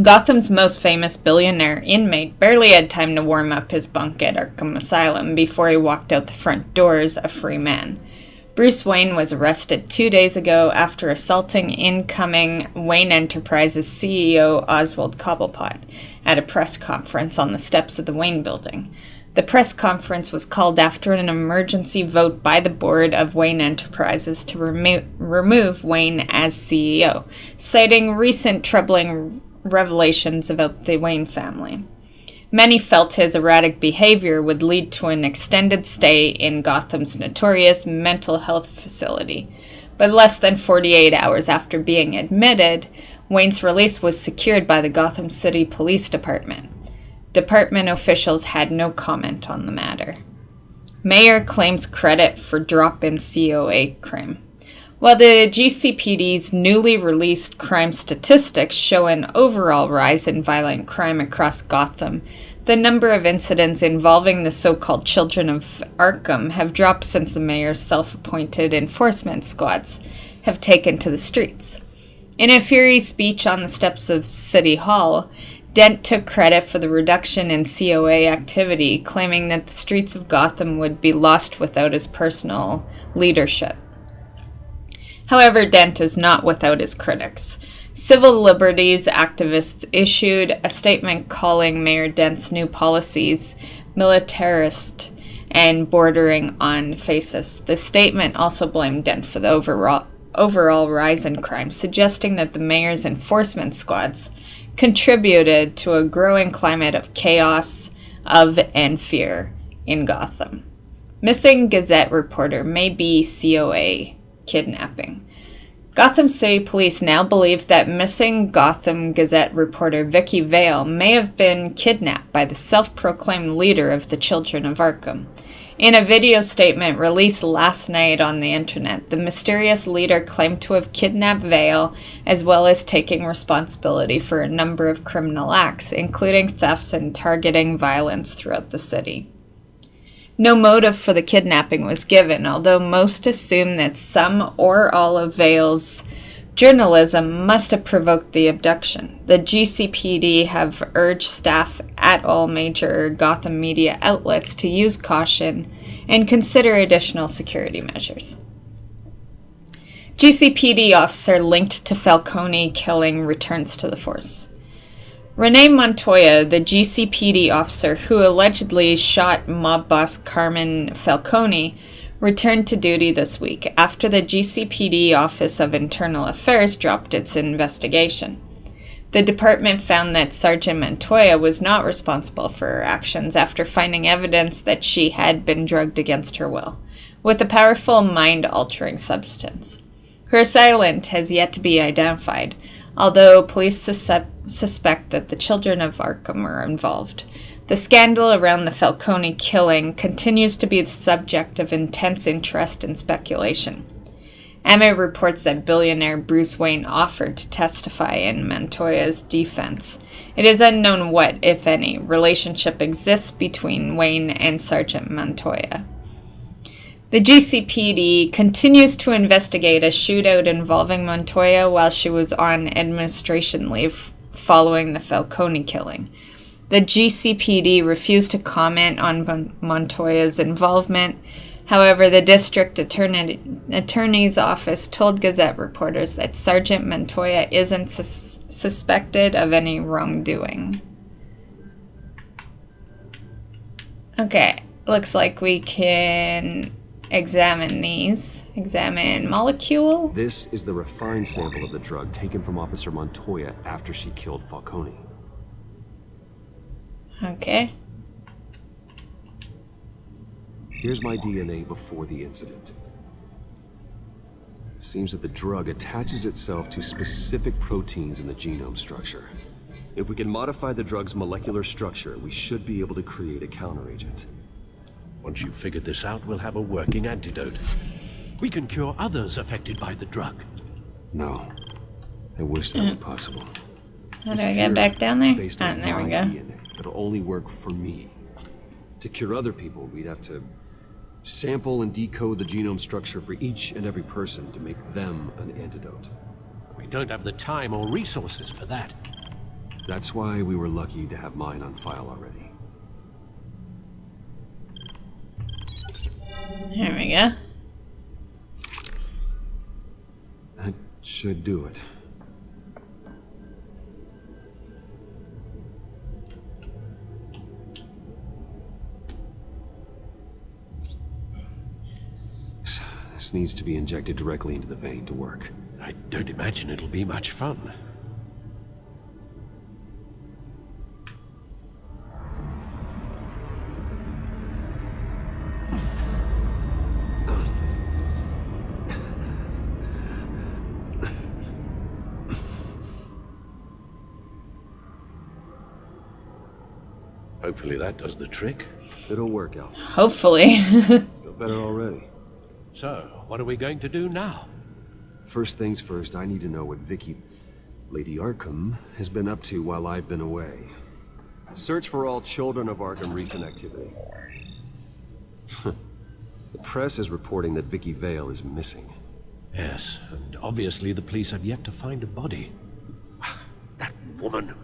Gotham's most famous billionaire inmate barely had time to warm up his bunk at Arkham Asylum before he walked out the front doors a free man. Bruce Wayne was arrested 2 days ago after assaulting incoming Wayne Enterprises CEO Oswald Cobblepot at a press conference on the steps of the Wayne building. The press conference was called after an emergency vote by the board of Wayne Enterprises to remove Wayne as CEO, citing recent troubling revelations about the Wayne family. Many felt his erratic behavior would lead to an extended stay in Gotham's notorious mental health facility. But less than 48 hours after being admitted, Wayne's release was secured by the Gotham City Police Department. Department officials had no comment on the matter. Mayor claims credit for drop in COA crime. While the GCPD's newly released crime statistics show an overall rise in violent crime across Gotham, the number of incidents involving the so-called Children of Arkham have dropped since the mayor's self-appointed enforcement squads have taken to the streets. In a fiery speech on the steps of City Hall, Dent took credit for the reduction in COA activity, claiming that the streets of Gotham would be lost without his personal leadership. However, Dent is not without his critics. Civil liberties activists issued a statement calling Mayor Dent's new policies militarist and bordering on fascist. The statement also blamed Dent for the overall rise in crime, suggesting that the mayor's enforcement squads contributed to a growing climate of chaos, and fear in Gotham. Missing Gazette reporter may be COA kidnapping. Gotham City Police now believe that missing Gotham Gazette reporter Vicky Vale may have been kidnapped by the self-proclaimed leader of the Children of Arkham. In a video statement released last night on the internet, the mysterious leader claimed to have kidnapped Vale, as well as taking responsibility for a number of criminal acts, including thefts and targeting violence throughout the city. No motive for the kidnapping was given, although most assume that some or all of Vale's journalism must have provoked the abduction. The GCPD have urged staff at all major Gotham media outlets to use caution and consider additional security measures. GCPD officer linked to Falcone killing returns to the force. Renee Montoya, the GCPD officer who allegedly shot mob boss Carmen Falcone, returned to duty this week after the GCPD Office of Internal Affairs dropped its investigation. The department found that Sergeant Montoya was not responsible for her actions after finding evidence that she had been drugged against her will, with a powerful mind-altering substance. Her assailant has yet to be identified, although police suspect that the Children of Arkham are involved. The scandal around the Falcone killing continues to be the subject of intense interest and speculation. Emma reports that billionaire Bruce Wayne offered to testify in Montoya's defense. It is unknown what, if any, relationship exists between Wayne and Sergeant Montoya. The GCPD continues to investigate a shootout involving Montoya while she was on administration leave following the Falcone killing. The GCPD refused to comment on Montoya's involvement. However, the district attorney's office told Gazette reporters that Sergeant Montoya isn't suspected of any wrongdoing. Okay, looks like we can examine these. Examine molecule. This is the refined sample of the drug taken from Officer Montoya after she killed Falcone. Okay. Here's my DNA before the incident. It seems that the drug attaches itself to specific proteins in the genome structure. If we can modify the drug's molecular structure, we should be able to create a counteragent. Once you've figured this out, we'll have a working antidote. We can cure others affected by the drug. No. I wish that were possible. How do I get back down there? Based Oh, on there we my go. DNA. It'll only work for me. To cure other people, we'd have to sample and decode the genome structure for each and every person to make them an antidote. We don't have the time or resources for that. That's why we were lucky to have mine on file already. There we go. That should do it. This needs to be injected directly into the vein to work. I don't imagine it'll be much fun. Hopefully that does the trick. It'll work out. Hopefully. Feel better already. So, what are we going to do now? First things first, I need to know what Lady Arkham, has been up to while I've been away. Search for all Children of Arkham recent activity. The press is reporting that Vicky Vale is missing. Yes, and obviously the police have yet to find a body. That woman,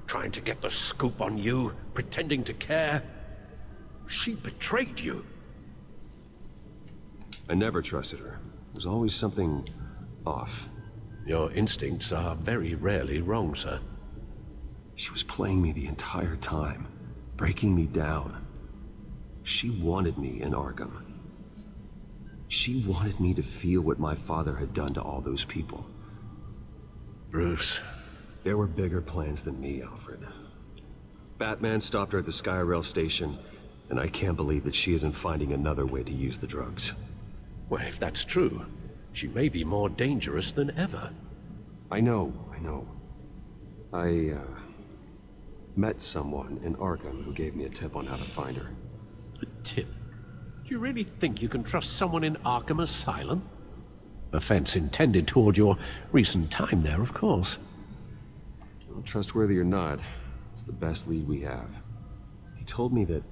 trying to get the scoop on you, pretending to care. She betrayed you. I never trusted her. There's always something off. Your instincts are very rarely wrong, sir. She was playing me the entire time, breaking me down. She wanted me in Arkham. She wanted me to feel what my father had done to all those people. Bruce. There were bigger plans than me, Alfred. Batman stopped her at the Skyrail station, And I can't believe that she isn't finding another way to use the drugs. Well, if that's true, she may be more dangerous than ever. I know. I met someone in Arkham who gave me a tip on how to find her. A tip? Do you really think you can trust someone in Arkham Asylum? Offense intended toward your recent time there, of course. Well, trustworthy or not, it's the best lead we have. He told me that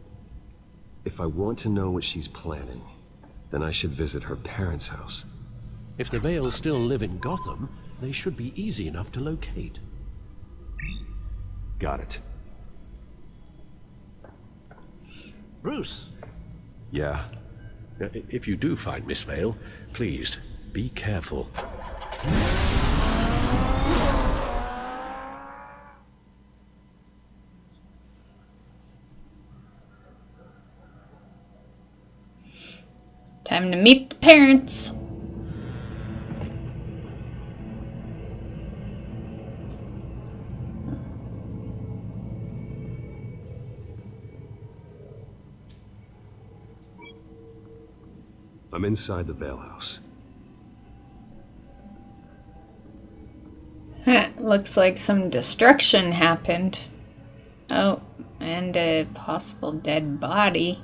if I want to know what she's planning, then I should visit her parents' house. If the Vales still live in Gotham, they should be easy enough to locate. Got it. Bruce? Yeah? If you do find Miss Vale, please, be careful. Time to meet the parents. I'm inside the Vale house. Looks like some destruction happened. Oh, and a possible dead body.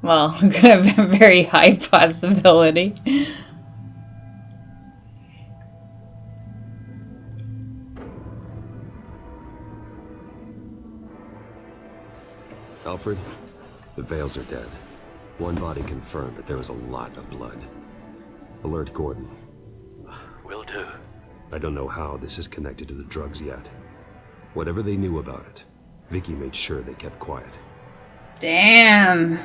Well, a very high possibility. Alfred, the Vales are dead. One body confirmed, but there was a lot of blood. Alert Gordon. Will do. I don't know how this is connected to the drugs yet. Whatever they knew about it, Vicky made sure they kept quiet. Damn.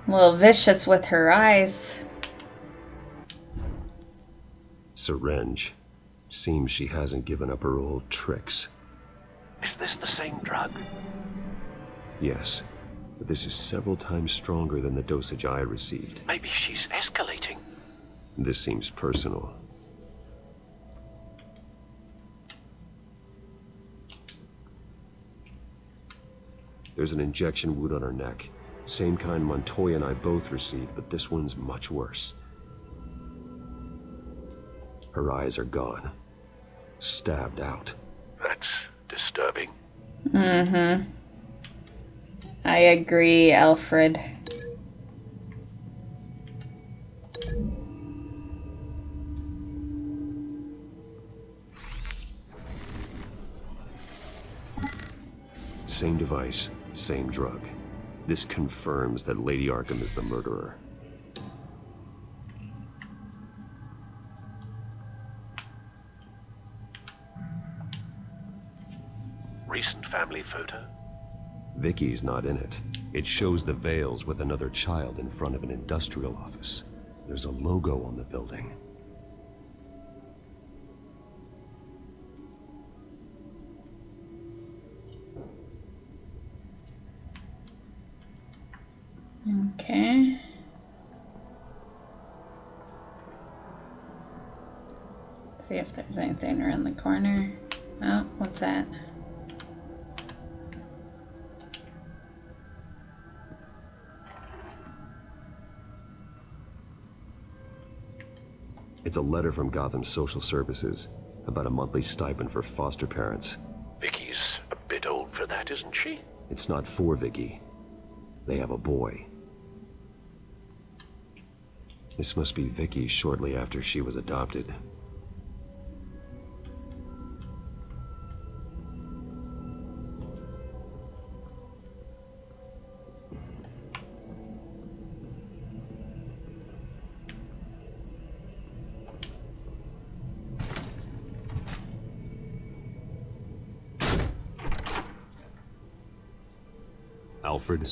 A little vicious with her eyes. Syringe. Seems she hasn't given up her old tricks. Is this the same drug? Yes, but this is several times stronger than the dosage I received. Maybe she's escalating. This seems personal. There's an injection wound on her neck. Same kind Montoya and I both received, but this one's much worse. Her eyes are gone. Stabbed out. That's disturbing. Mm-hmm. I agree, Alfred. Same device, same drug. This confirms that Lady Arkham is the murderer. Recent family photo? Vicky's not in it. It shows the Vales with another child in front of an industrial office. There's a logo on the building. Okay. See if there's anything around the corner. Oh, what's that? It's a letter from Gotham Social Services about a monthly stipend for foster parents. Vicky's a bit old for that, isn't she? It's not for Vicky. They have a boy. This must be Vicky shortly after she was adopted. Alfred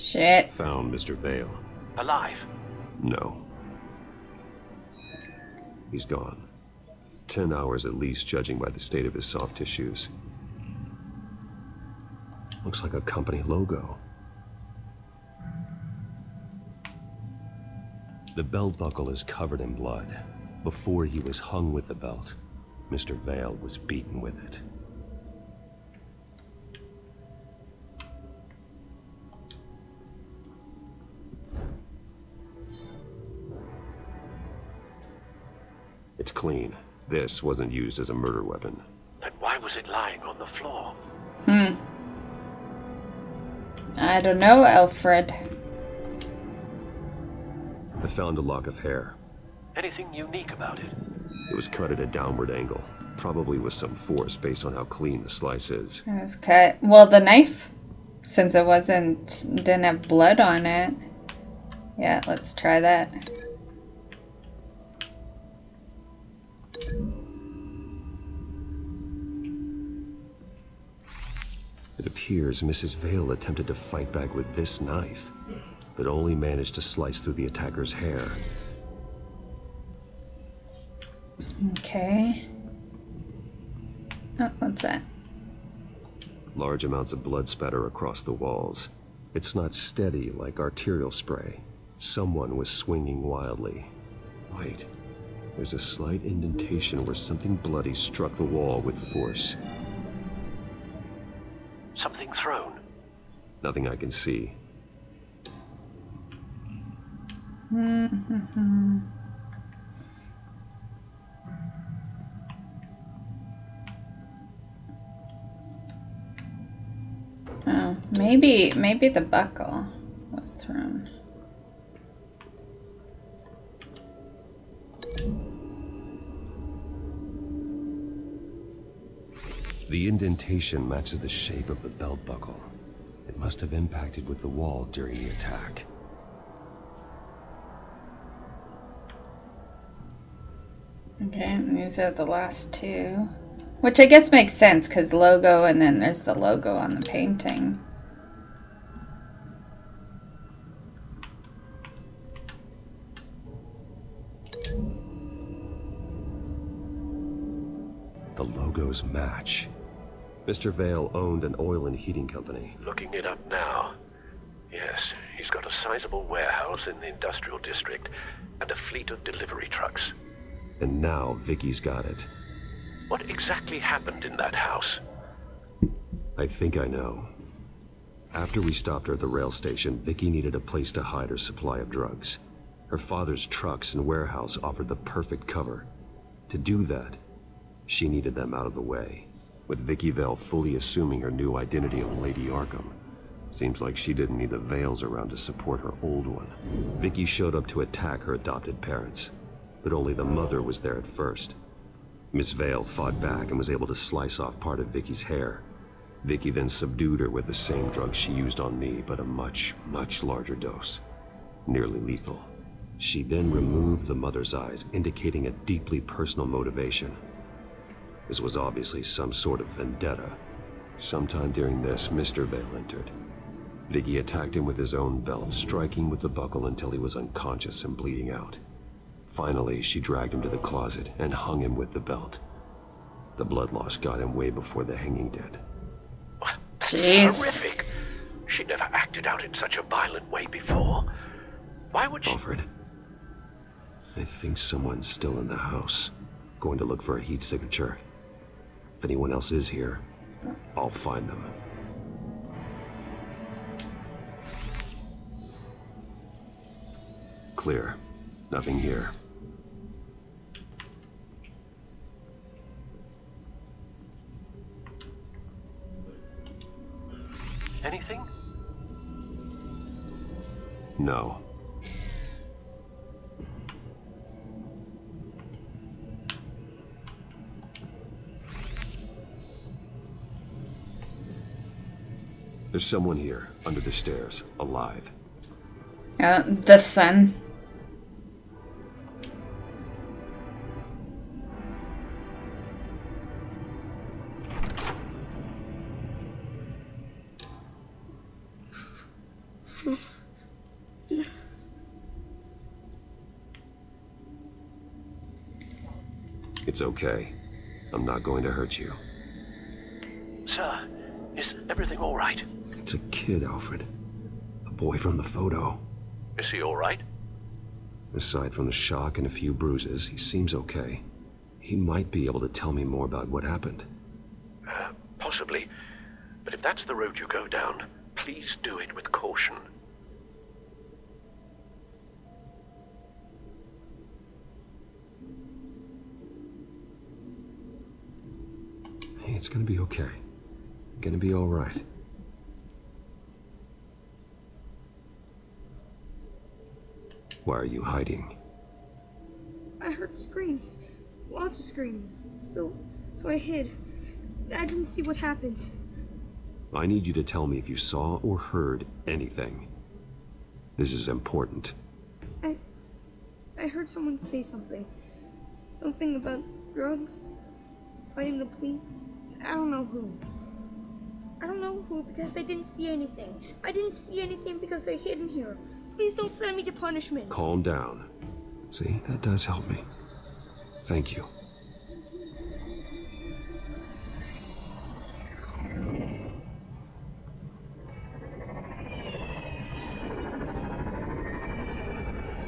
found Mr. Vale. Alive? No. He's gone. 10 hours at least, judging by the state of his soft tissues. Looks like a company logo. The belt buckle is covered in blood. Before he was hung with the belt, Mr. Vale was beaten with it. It's clean. This wasn't used as a murder weapon. Then why was it lying on the floor? I don't know, Alfred. I found a lock of hair. Anything unique about it? It was cut at a downward angle, probably with some force based on how clean the slice is. It was cut. Well, the knife, since it didn't have blood on it. Yeah, let's try that. It appears Mrs. Vale attempted to fight back with this knife, but only managed to slice through the attacker's hair. Okay. Oh, what's that? Large amounts of blood spatter across the walls. It's not steady like arterial spray. Someone was swinging wildly. Wait, there's a slight indentation where something bloody struck the wall with force. Something thrown? Nothing I can see. Oh, maybe the buckle was thrown. The indentation matches the shape of the belt buckle. It must have impacted with the wall during the attack. Okay, and these are the last two. Which I guess makes sense, because logo, and then there's the logo on the painting. The logos match. Mr. Vale owned an oil and heating company. Looking it up now. Yes, he's got a sizable warehouse in the industrial district and a fleet of delivery trucks. And now Vicky's got it. What exactly happened in that house? I think I know. After we stopped her at the rail station, Vicky needed a place to hide her supply of drugs. Her father's trucks and warehouse offered the perfect cover. To do that, she needed them out of the way. With Vicky Vale fully assuming her new identity of Lady Arkham, seems like she didn't need the Vales around to support her old one. Vicky showed up to attack her adopted parents, but only the mother was there at first. Miss Vale fought back and was able to slice off part of Vicky's hair. Vicky then subdued her with the same drug she used on me, but a much, much larger dose. Nearly lethal. She then removed the mother's eyes, indicating a deeply personal motivation. This was obviously some sort of vendetta. Sometime during this, Mr. Vale entered. Vicky attacked him with his own belt, striking with the buckle until he was unconscious and bleeding out. Finally, she dragged him to the closet and hung him with the belt. The blood loss got him way before the hanging did. That's horrific. She never acted out in such a violent way before. Why would she... Alfred, I think someone's still in the house. Going to look for a heat signature. If anyone else is here, I'll find them. Clear. Nothing here. Anything? No. There's someone here, under the stairs, alive. The sun. It's okay. I'm not going to hurt you. Sir, is everything all right? It's a kid, Alfred. The boy from the photo. Is he all right? Aside from the shock and a few bruises, he seems okay. He might be able to tell me more about what happened. Possibly. But if that's the road you go down, please do it with caution. it's gonna be okay. Gonna be all right. Why are you hiding? I heard screams. Lots of screams. So I hid. I didn't see what happened. I need you to tell me if you saw or heard anything. This is important. I heard someone say something. Something about drugs, fighting the police. I don't know who. I don't know who because I didn't see anything. I didn't see anything because I hid in here. Please don't send me to punishment. Calm down. See, that does help me. Thank you.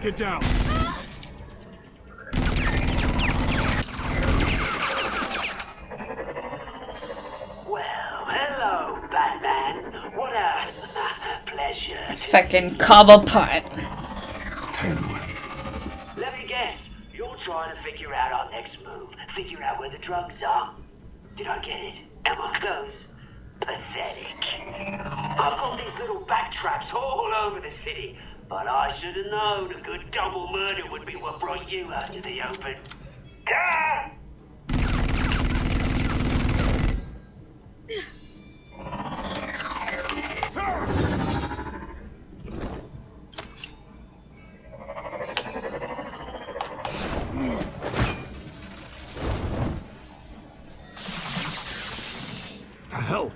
Get down. Well, hello, Batman. What a pleasure. Fucking cobblepot. Let me guess. You're trying to figure out our next move. Figure out where the drugs are. Did I get it? Am I close? Pathetic. I've got these little back traps all over the city. But I should have known a good double murder would be what brought you out to the open. Ah! The hell?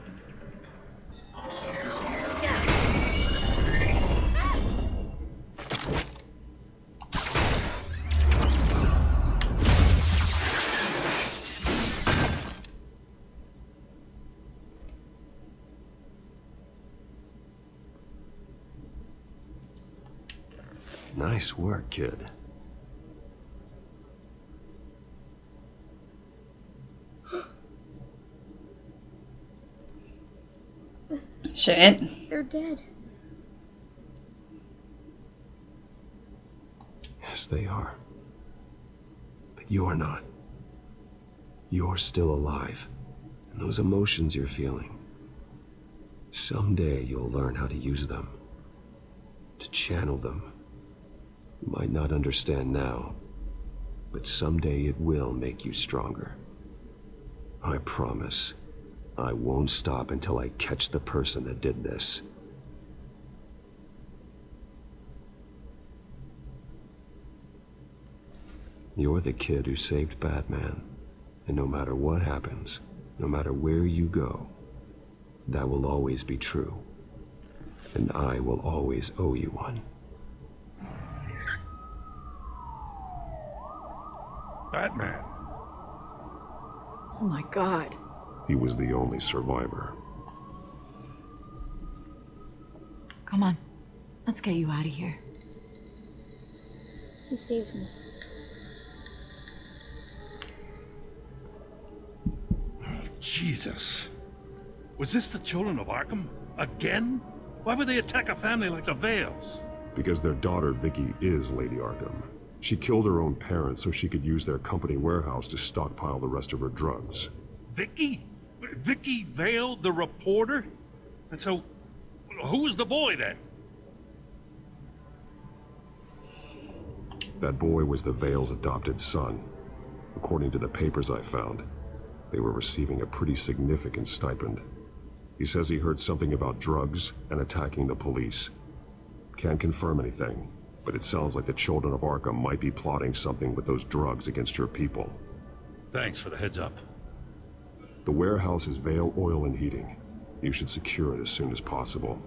Nice work, kid. Shit. They're dead. Yes, they are. But you're not. You're still alive. And those emotions you're feeling, someday you'll learn how to use them. To channel them. You might not understand now, but someday it will make you stronger. I promise. I won't stop until I catch the person that did this. You're the kid who saved Batman. And no matter what happens, no matter where you go, that will always be true. And I will always owe you one. Batman. Oh my God. He was the only survivor. Come on. Let's get you out of here. He saved me. Jesus. Was this the children of Arkham? Again? Why would they attack a family like the Vales? Because their daughter, Vicky, is Lady Arkham. She killed her own parents so she could use their company warehouse to stockpile the rest of her drugs. Vicky? Vicky Vale, the reporter? And so, who was the boy then? That boy was the Vale's adopted son. According to the papers I found, they were receiving a pretty significant stipend. He says he heard something about drugs and attacking the police. Can't confirm anything, but it sounds like the children of Arkham might be plotting something with those drugs against your people. Thanks for the heads up. The warehouse is Vale Oil and Heating. You should secure it as soon as possible.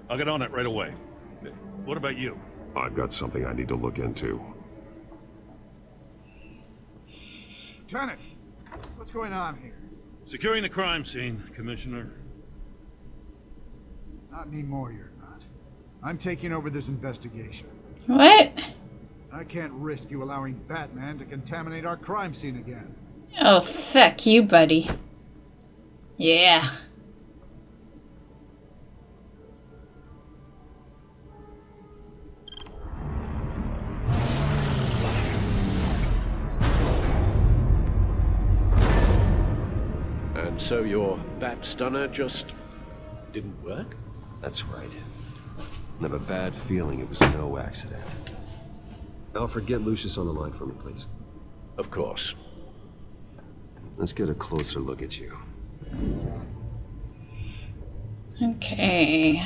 I'll get on it right away. What about you? I've got something I need to look into. Lieutenant, what's going on here? Securing the crime scene, Commissioner. Not anymore, you're not. I'm taking over this investigation. What? I can't risk you allowing Batman to contaminate our crime scene again. Oh, fuck you, buddy. Yeah. And So your bat stunner just didn't work? That's right. I have a bad feeling it was no accident. Alfred, get Lucius on the line for me, please. Of course. Let's get a closer look at you. Okay.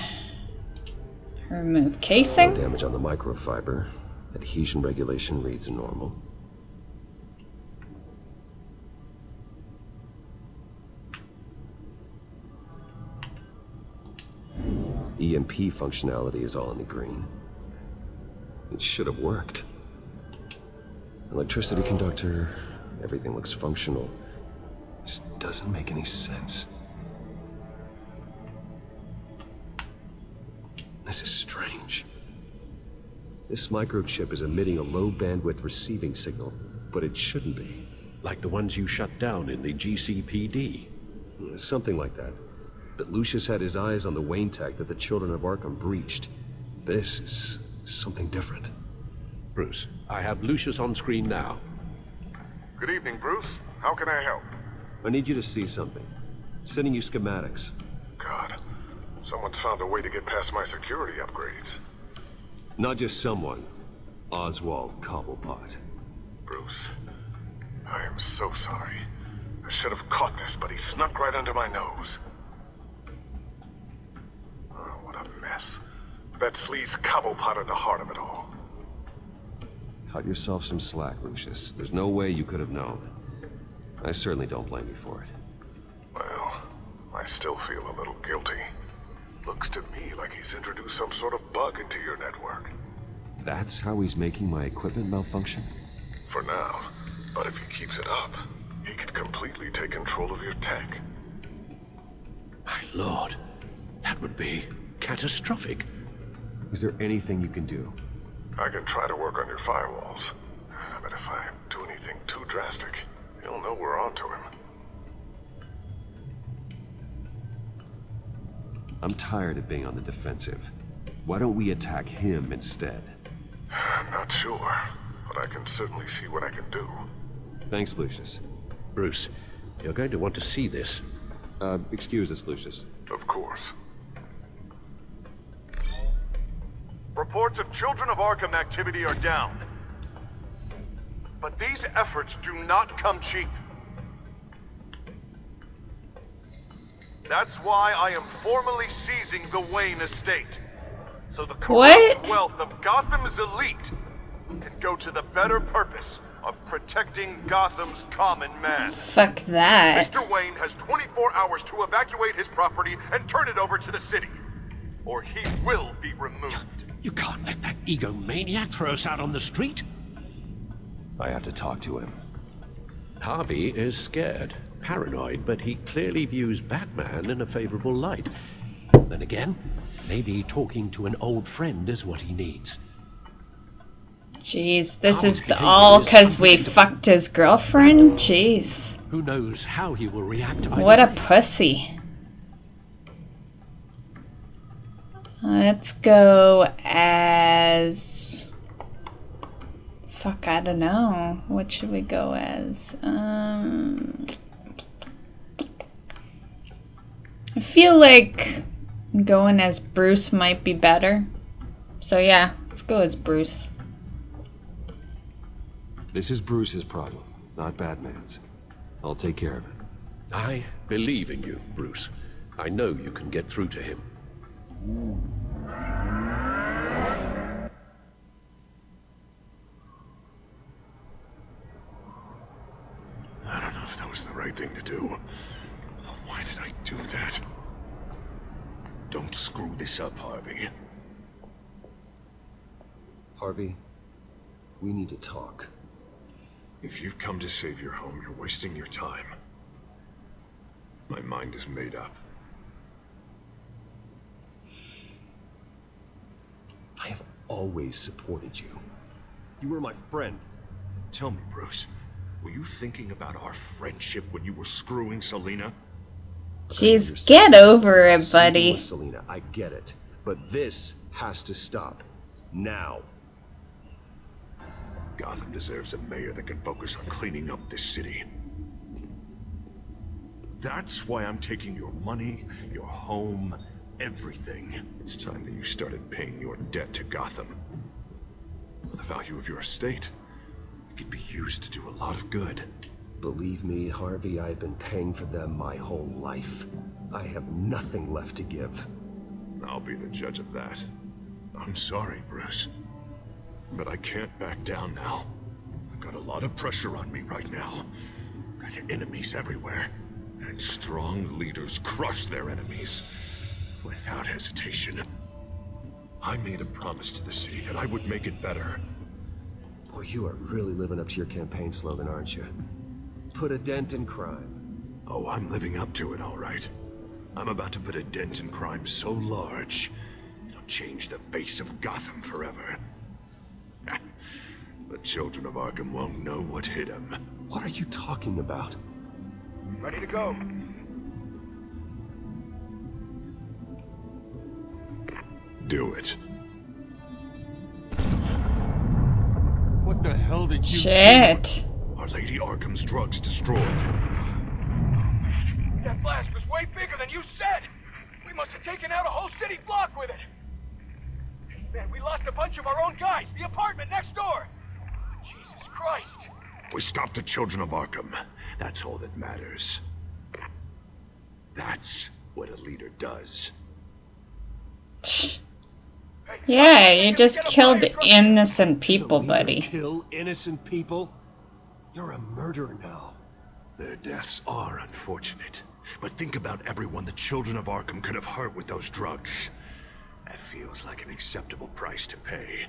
Remove casing. No damage on the microfiber. Adhesion regulation reads normal. EMP functionality is all in the green. It should have worked. Electricity conductor, everything looks functional. This doesn't make any sense. This is strange. This microchip is emitting a low bandwidth receiving signal, but it shouldn't be. Like the ones you shut down in the GCPD. Something like that. But Lucius had his eyes on the Wayne tech that the Children of Arkham breached. This is something different. Bruce, I have Lucius on screen now. Good evening, Bruce. How can I help? I need you to see something. Sending you schematics. God, someone's found a way to get past my security upgrades. Not just someone. Oswald Cobblepot. Bruce, I am so sorry. I should have caught this, but he snuck right under my nose. Oh, what a mess. That sleaze Cobblepot at the heart of it all. Cut yourself some slack, Lucius. There's no way you could have known. I certainly don't blame you for it. Well, I still feel a little guilty. Looks to me like he's introduced some sort of bug into your network. That's how he's making my equipment malfunction? For now. But if he keeps it up, he could completely take control of your tech. My lord, that would be catastrophic. Is there anything you can do? I can try to work on your firewalls. But if I do anything too drastic, he'll know we're onto him. I'm tired of being on the defensive. Why don't we attack him instead? I'm not sure, but I can certainly see what I can do. Thanks, Lucius. Bruce, you're going to want to see this. Excuse us, Lucius. Of course. Reports of Children of Arkham activity are down. But these efforts do not come cheap. That's why I am formally seizing the Wayne estate. So the corrupt wealth of Gotham's elite can go to the better purpose of protecting Gotham's common man. Fuck that. Mr. Wayne has 24 hours to evacuate his property and turn it over to the city, or he will be removed. You can't let that egomaniac throw us out on the street. I have to talk to him. Harvey is scared, paranoid, but he clearly views Batman in a favorable light. Then again, maybe talking to an old friend is what he needs. Jeez, this is all because we fucked his girlfriend? Jeez. Who knows how he will react? What a pussy. Let's go as... Fuck, I don't know. What should we go as? I feel like going as Bruce might be better. So yeah, let's go as Bruce. This is Bruce's problem, not Batman's. I'll take care of it. I believe in you, Bruce. I know you can get through to him. I don't know if that was the right thing to do. Why did I do that? Don't screw this up, Harvey. Harvey, we need to talk. If you've come to save your home, you're wasting your time. My mind is made up. I have always supported you. You were my friend. Tell me, Bruce, were you thinking about our friendship when you were screwing Selina? Jeez, get over it, buddy. Selina, I get it. But this has to stop. Now. Gotham deserves a mayor that can focus on cleaning up this city. That's why I'm taking your money, your home, everything. It's time that you started paying your debt to Gotham. For the value of your estate, it could be used to do a lot of good. Believe me, Harvey, I've been paying for them my whole life. I have nothing left to give. I'll be the judge of that. I'm sorry, Bruce. But I can't back down now. I've got a lot of pressure on me right now. Got enemies everywhere. And strong leaders crush their enemies without hesitation. I made a promise to the city that I would make it better. Boy, you are really living up to your campaign slogan, aren't you? Put a dent in crime. Oh, I'm living up to it, all right. I'm about to put a dent in crime so large, it'll change the face of Gotham forever. The children of Arkham won't know what hit them. What are you talking about? Ready to go. Do it. What the hell did you Shit. do? Our Lady Arkham's drugs destroyed. That blast was way bigger than you said! We must have taken out a whole city block with it! Man, we lost a bunch of our own guys! The apartment next door! Jesus Christ! We stopped the children of Arkham. That's all that matters. That's what a leader does. Yeah, you just killed innocent people, buddy. Kill innocent people? You're a murderer now. Their deaths are unfortunate. But think about everyone the children of Arkham could have hurt with those drugs. That feels like an acceptable price to pay.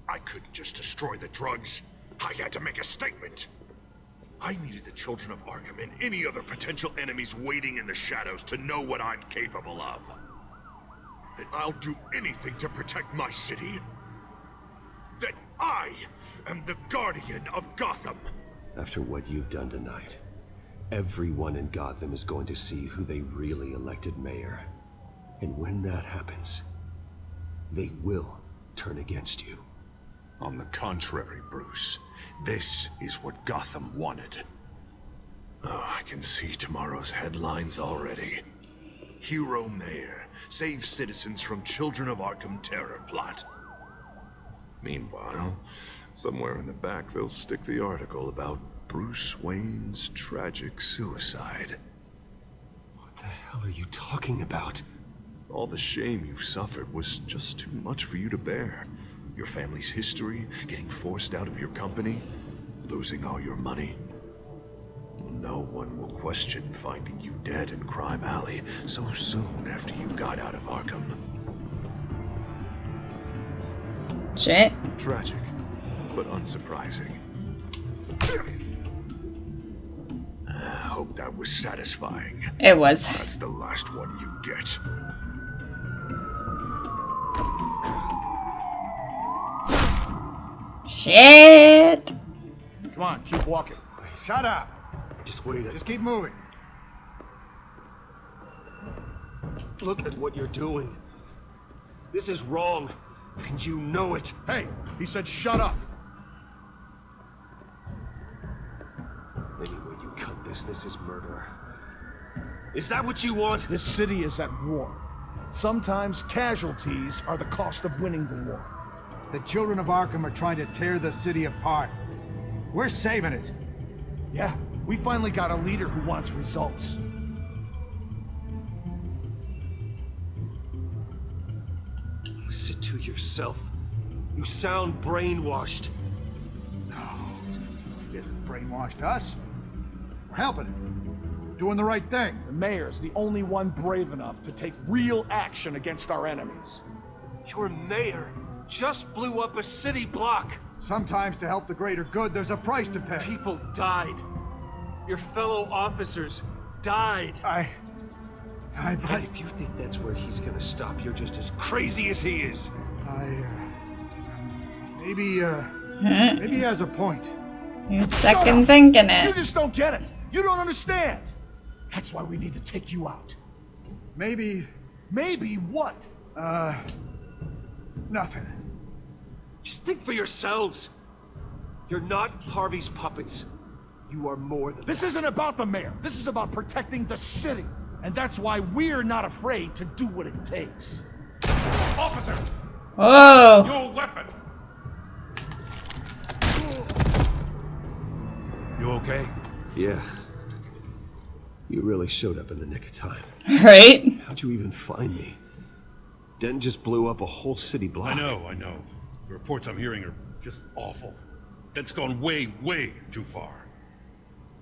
I couldn't just destroy the drugs. I had to make a statement. I needed the children of Arkham and any other potential enemies waiting in the shadows to know what I'm capable of. That I'll do anything to protect my city. That I am the guardian of Gotham. After what you've done tonight, everyone in Gotham is going to see who they really elected mayor. And when that happens, they will turn against you. On the contrary, Bruce, this is what Gotham wanted. Oh, I can see tomorrow's headlines already. Hero Mayor saves citizens from Children of Arkham terror plot. Meanwhile, somewhere in the back they'll stick the article about Bruce Wayne's tragic suicide. What the hell are you talking about? All the shame you've suffered was just too much for you to bear. Your family's history, getting forced out of your company, losing all your money. No one will question finding you dead in Crime Alley so soon after you got out of Arkham. Shit. Tragic, but unsurprising. I hope that was satisfying. It was. That's the last one you get. Shit. Come on, keep walking. Shut up. Just wait. Just keep moving. Look at what you're doing. This is wrong, and you know it. Hey, he said shut up. Any way you cut this is murder. Is that what you want? This city is at war. Sometimes casualties are the cost of winning the war. The children of Arkham are trying to tear the city apart. We're saving it. Yeah, we finally got a leader who wants results. Listen to yourself. You sound brainwashed. No, he hasn't brainwashed us. We're helping him. Doing the right thing. The mayor's the only one brave enough to take real action against our enemies. Your mayor just blew up a city block. Sometimes to help the greater good, there's a price to pay. People died. Your fellow officers died. And if you think that's where he's gonna stop, you're just as crazy as he is. Maybe he has a point. He's second thinking You it. just don't get it. You don't understand. That's why we need to take you out. Maybe what? Nothing. Just think for yourselves. You're not Harvey's puppets. You are more than This isn't about the mayor. This is about protecting the city. And that's why we're not afraid to do what it takes. Officer! Whoa! Your weapon! You okay? Yeah. You really showed up in the nick of time. Right? How'd you even find me? Den just blew up a whole city block. I know. The reports I'm hearing are just awful. Den's gone way, way too far.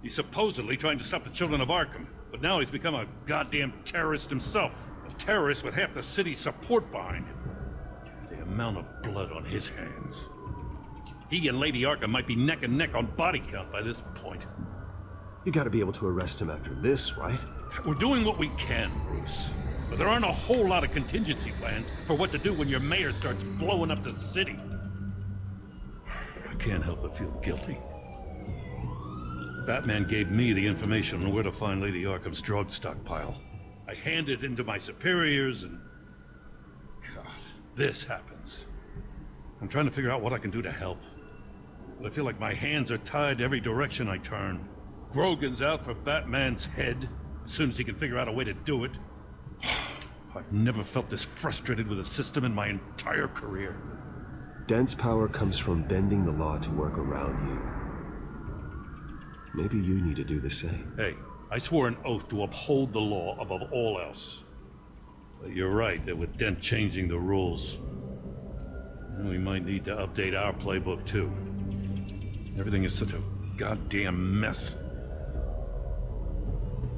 He's supposedly trying to stop the children of Arkham, but now he's become a goddamn terrorist himself. A terrorist with half the city's support behind him. The amount of blood on his hands. He and Lady Arkham might be neck and neck on body count by this point. You gotta be able to arrest him after this, right? We're doing what we can, Bruce. But there aren't a whole lot of contingency plans for what to do when your mayor starts blowing up the city. I can't help but feel guilty. Batman gave me the information on where to find Lady Arkham's drug stockpile. I handed it in to my superiors and... God, this happens. I'm trying to figure out what I can do to help. But I feel like my hands are tied every direction I turn. Grogan's out for Batman's head, as soon as he can figure out a way to do it. I've never felt this frustrated with a system in my entire career. Den's power comes from bending the law to work around you. Maybe you need to do the same. Hey, I swore an oath to uphold the law above all else. But you're right that with Dent changing the rules, we might need to update our playbook too. Everything is such a goddamn mess.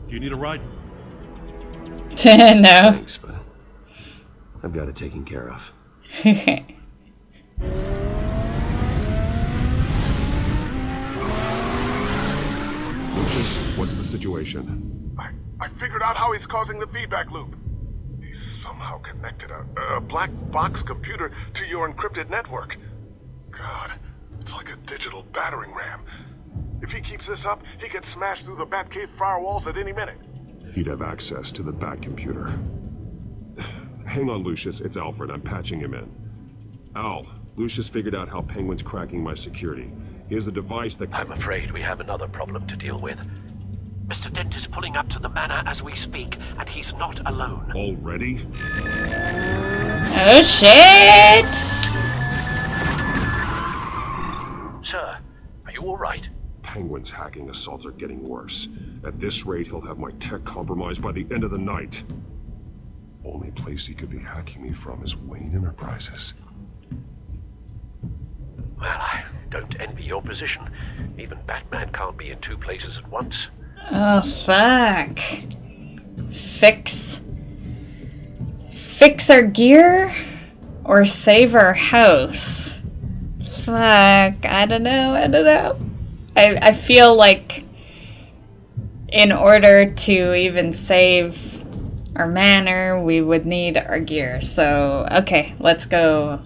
Do you need a ride? No. Thanks, but I've got it taken care of. Lucius, what's the situation? I figured out how he's causing the feedback loop. He's somehow connected a black box computer to your encrypted network. God, it's like a digital battering ram. If he keeps this up, he can smash through the Batcave firewalls at any minute. He'd have access to the Bat computer. Hang on, Lucius. It's Alfred. I'm patching him in. Al, Lucius figured out how Penguin's cracking my security. He has a device that... I'm afraid we have another problem to deal with. Mr. Dent is pulling up to the manor as we speak, and he's not alone. Already? Oh, shit! Sir, are you all right? Penguin's hacking assaults are getting worse. At this rate, he'll have my tech compromised by the end of the night. Only place he could be hacking me from is Wayne Enterprises. Well, I don't envy your position. Even Batman can't be in two places at once. Oh, fuck. Fix our gear or save our house? Fuck, I don't know. I feel like in order to even save our manor, we would need our gear. So, okay, let's go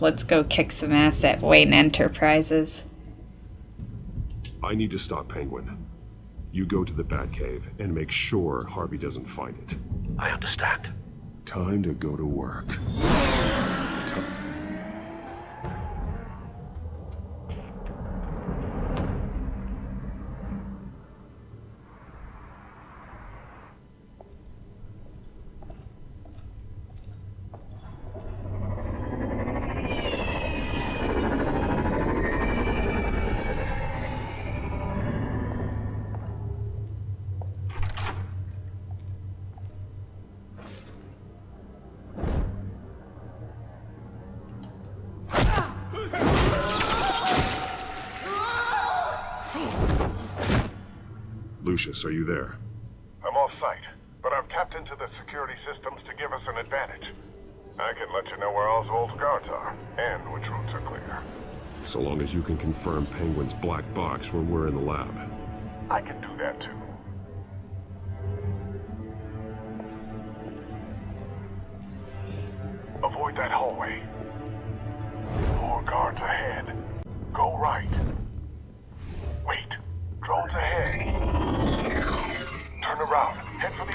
kick some ass at Wayne Enterprises. I need to stop Penguin. You go to the Batcave and make sure Harvey doesn't find it. I understand. Time to go to work. Lucius, are you there? I'm off-site, but I've tapped into the security systems to give us an advantage. I can let you know where Oswald's guards are, and which routes are clear. So long as you can confirm Penguin's black box when we're in the lab. I can do that too. Avoid that hallway. 4 guards ahead. Go right. Wait. Drones ahead. Turn around. Head for the...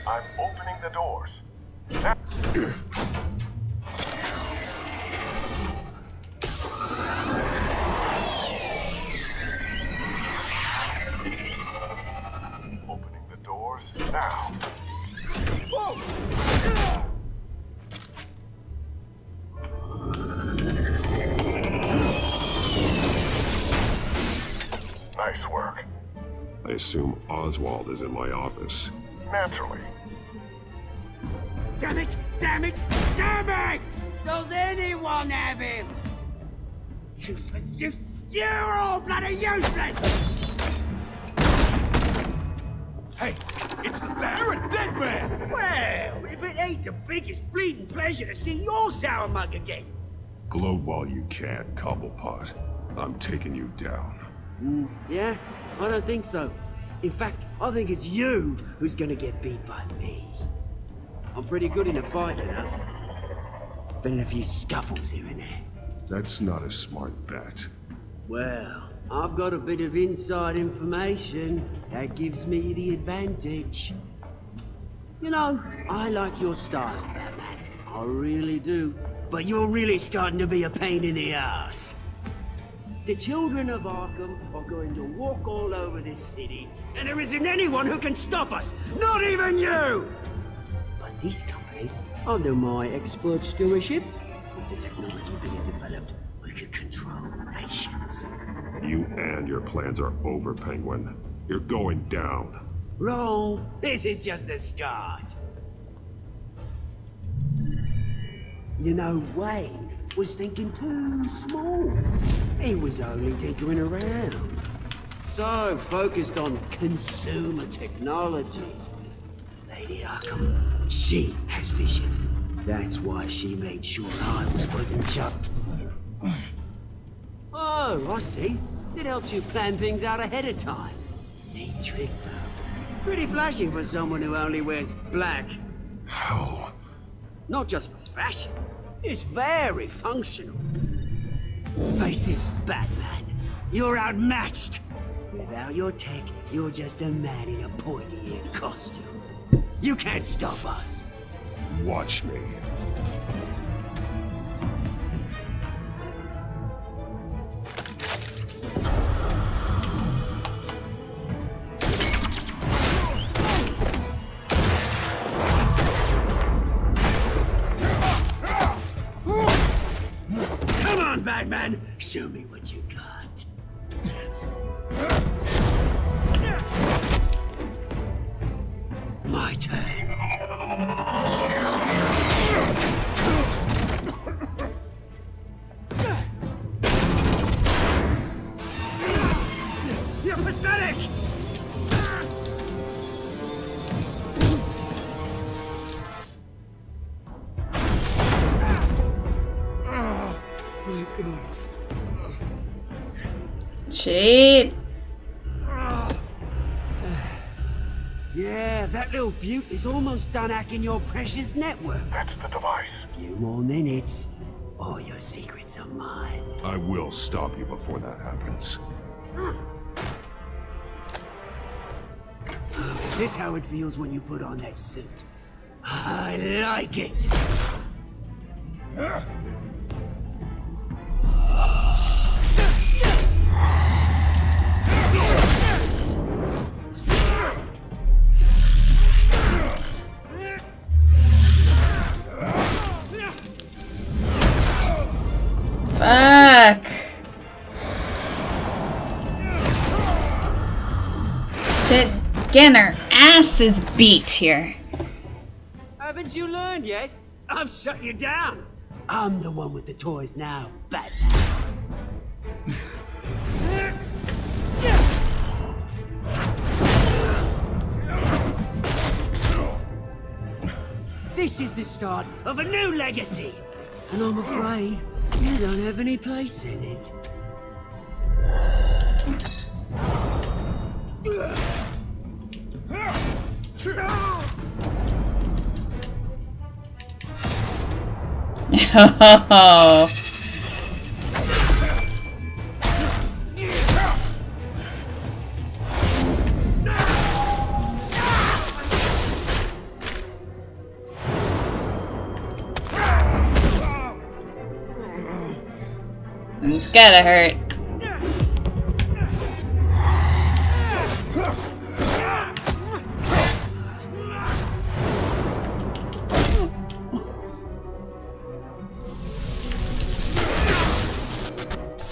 I'm opening the doors. I assume Oswald is in my office. Naturally. Damn it! Damn it! Damn it! Does anyone have him? Useless! You're all bloody useless! Hey, it's the bat. You're a dead man! Well, if it ain't the biggest bleeding pleasure to see your sour mug again. Gloat while you can, Cobblepot. I'm taking you down. Yeah? I don't think so. In fact, I think it's you who's gonna get beat by me. I'm pretty good in a fight, you know. Been in a few scuffles here and there. That's not a smart bet. Well, I've got a bit of inside information that gives me the advantage. You know, I like your style, Batman. I really do. But you're really starting to be a pain in the ass. The children of Arkham are going to walk all over this city, and there isn't anyone who can stop us, not even you! But this company, under my expert stewardship, with the technology being developed, we could control nations. You and your plans are over, Penguin. You're going down. Wrong. This is just the start. You know, Wayne was thinking too small. He was only tinkering around. So focused on consumer technology. Lady Arkham, she has vision. That's why she made sure I was put in charge. Oh, I see. It helps you plan things out ahead of time. Neat trick, though. Pretty flashy for someone who only wears black. How? Not just for fashion. It's very functional. Face it, Batman. You're outmatched. Without your tech, you're just a man in a pointy-eared costume. You can't stop us. Watch me. Come on, Batman! Show me what you got. My turn. You're pathetic! Cheat. Yeah, that little beaut is almost done hacking your precious network. That's the device. Few more minutes, all your secrets are mine. I will stop you before that happens. Is this how it feels when you put on that suit? I like it. Fuck. Shit, getting our asses beat here. Haven't you learned yet? I've shut you down. I'm the one with the toys now, Batman. This is the start of a new legacy, and I'm afraid you don't have any place in it. Oh. It's gotta hurt.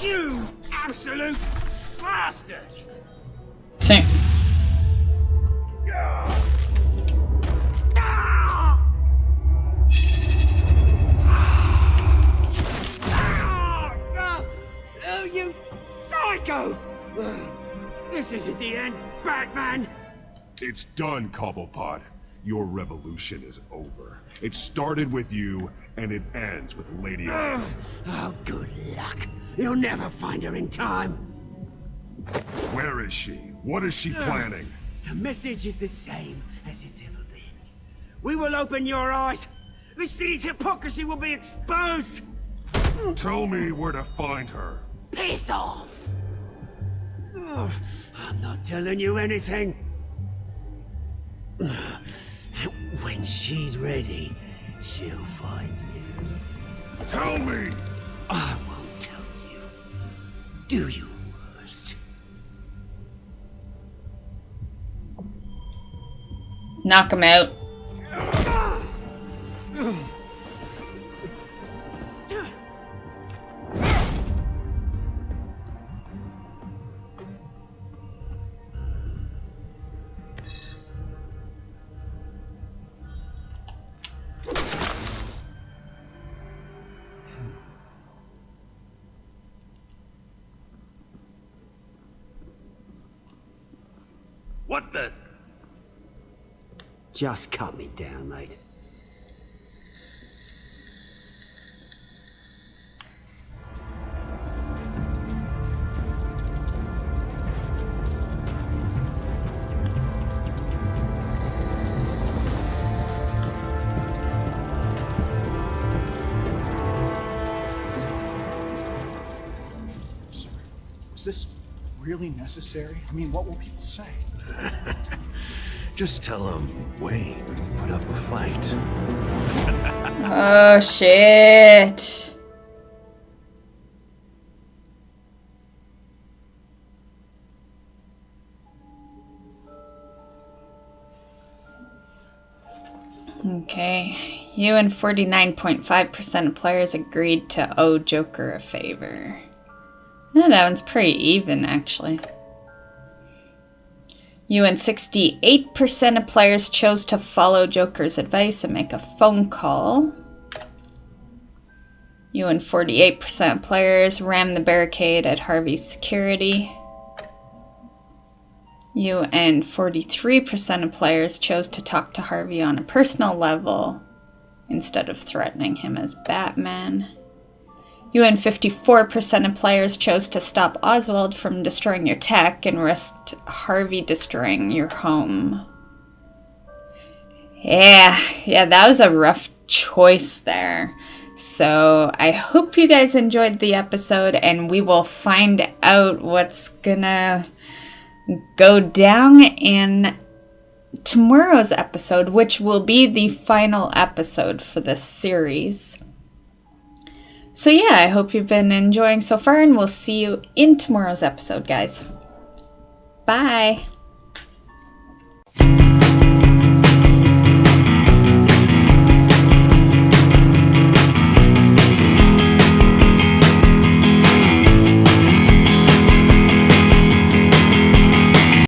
You absolute bastard! Oh, you psycho! This isn't the end, Batman! It's done, Cobblepot. Your revolution is over. It started with you, and it ends with Lady Arkham. Oh, good luck. You'll never find her in time. Where is she? What is she planning? The message is the same as it's ever been. We will open your eyes. The city's hypocrisy will be exposed. Tell me where to find her. Piss off! Ugh, I'm not telling you anything. When she's ready, she'll find you. Tell me! I won't tell you. Do your worst. Knock him out. What the? Just cut me down, mate. Is this really necessary? I mean, what will people say? Just tell them Wayne put up a fight. Oh, shit. Okay. You and 49.5% of players agreed to owe Joker a favor. Oh, that one's pretty even, actually. You and 68% of players chose to follow Joker's advice and make a phone call. You and 48% of players rammed the barricade at Harvey's security. You and 43% of players chose to talk to Harvey on a personal level instead of threatening him as Batman. You and 54% of players chose to stop Oswald from destroying your tech and risked Harvey destroying your home. Yeah, that was a rough choice there. So I hope you guys enjoyed the episode, and we will find out what's gonna go down in tomorrow's episode, which will be the final episode for this series. So yeah, I hope you've been enjoying so far, and we'll see you in tomorrow's episode, guys. Bye!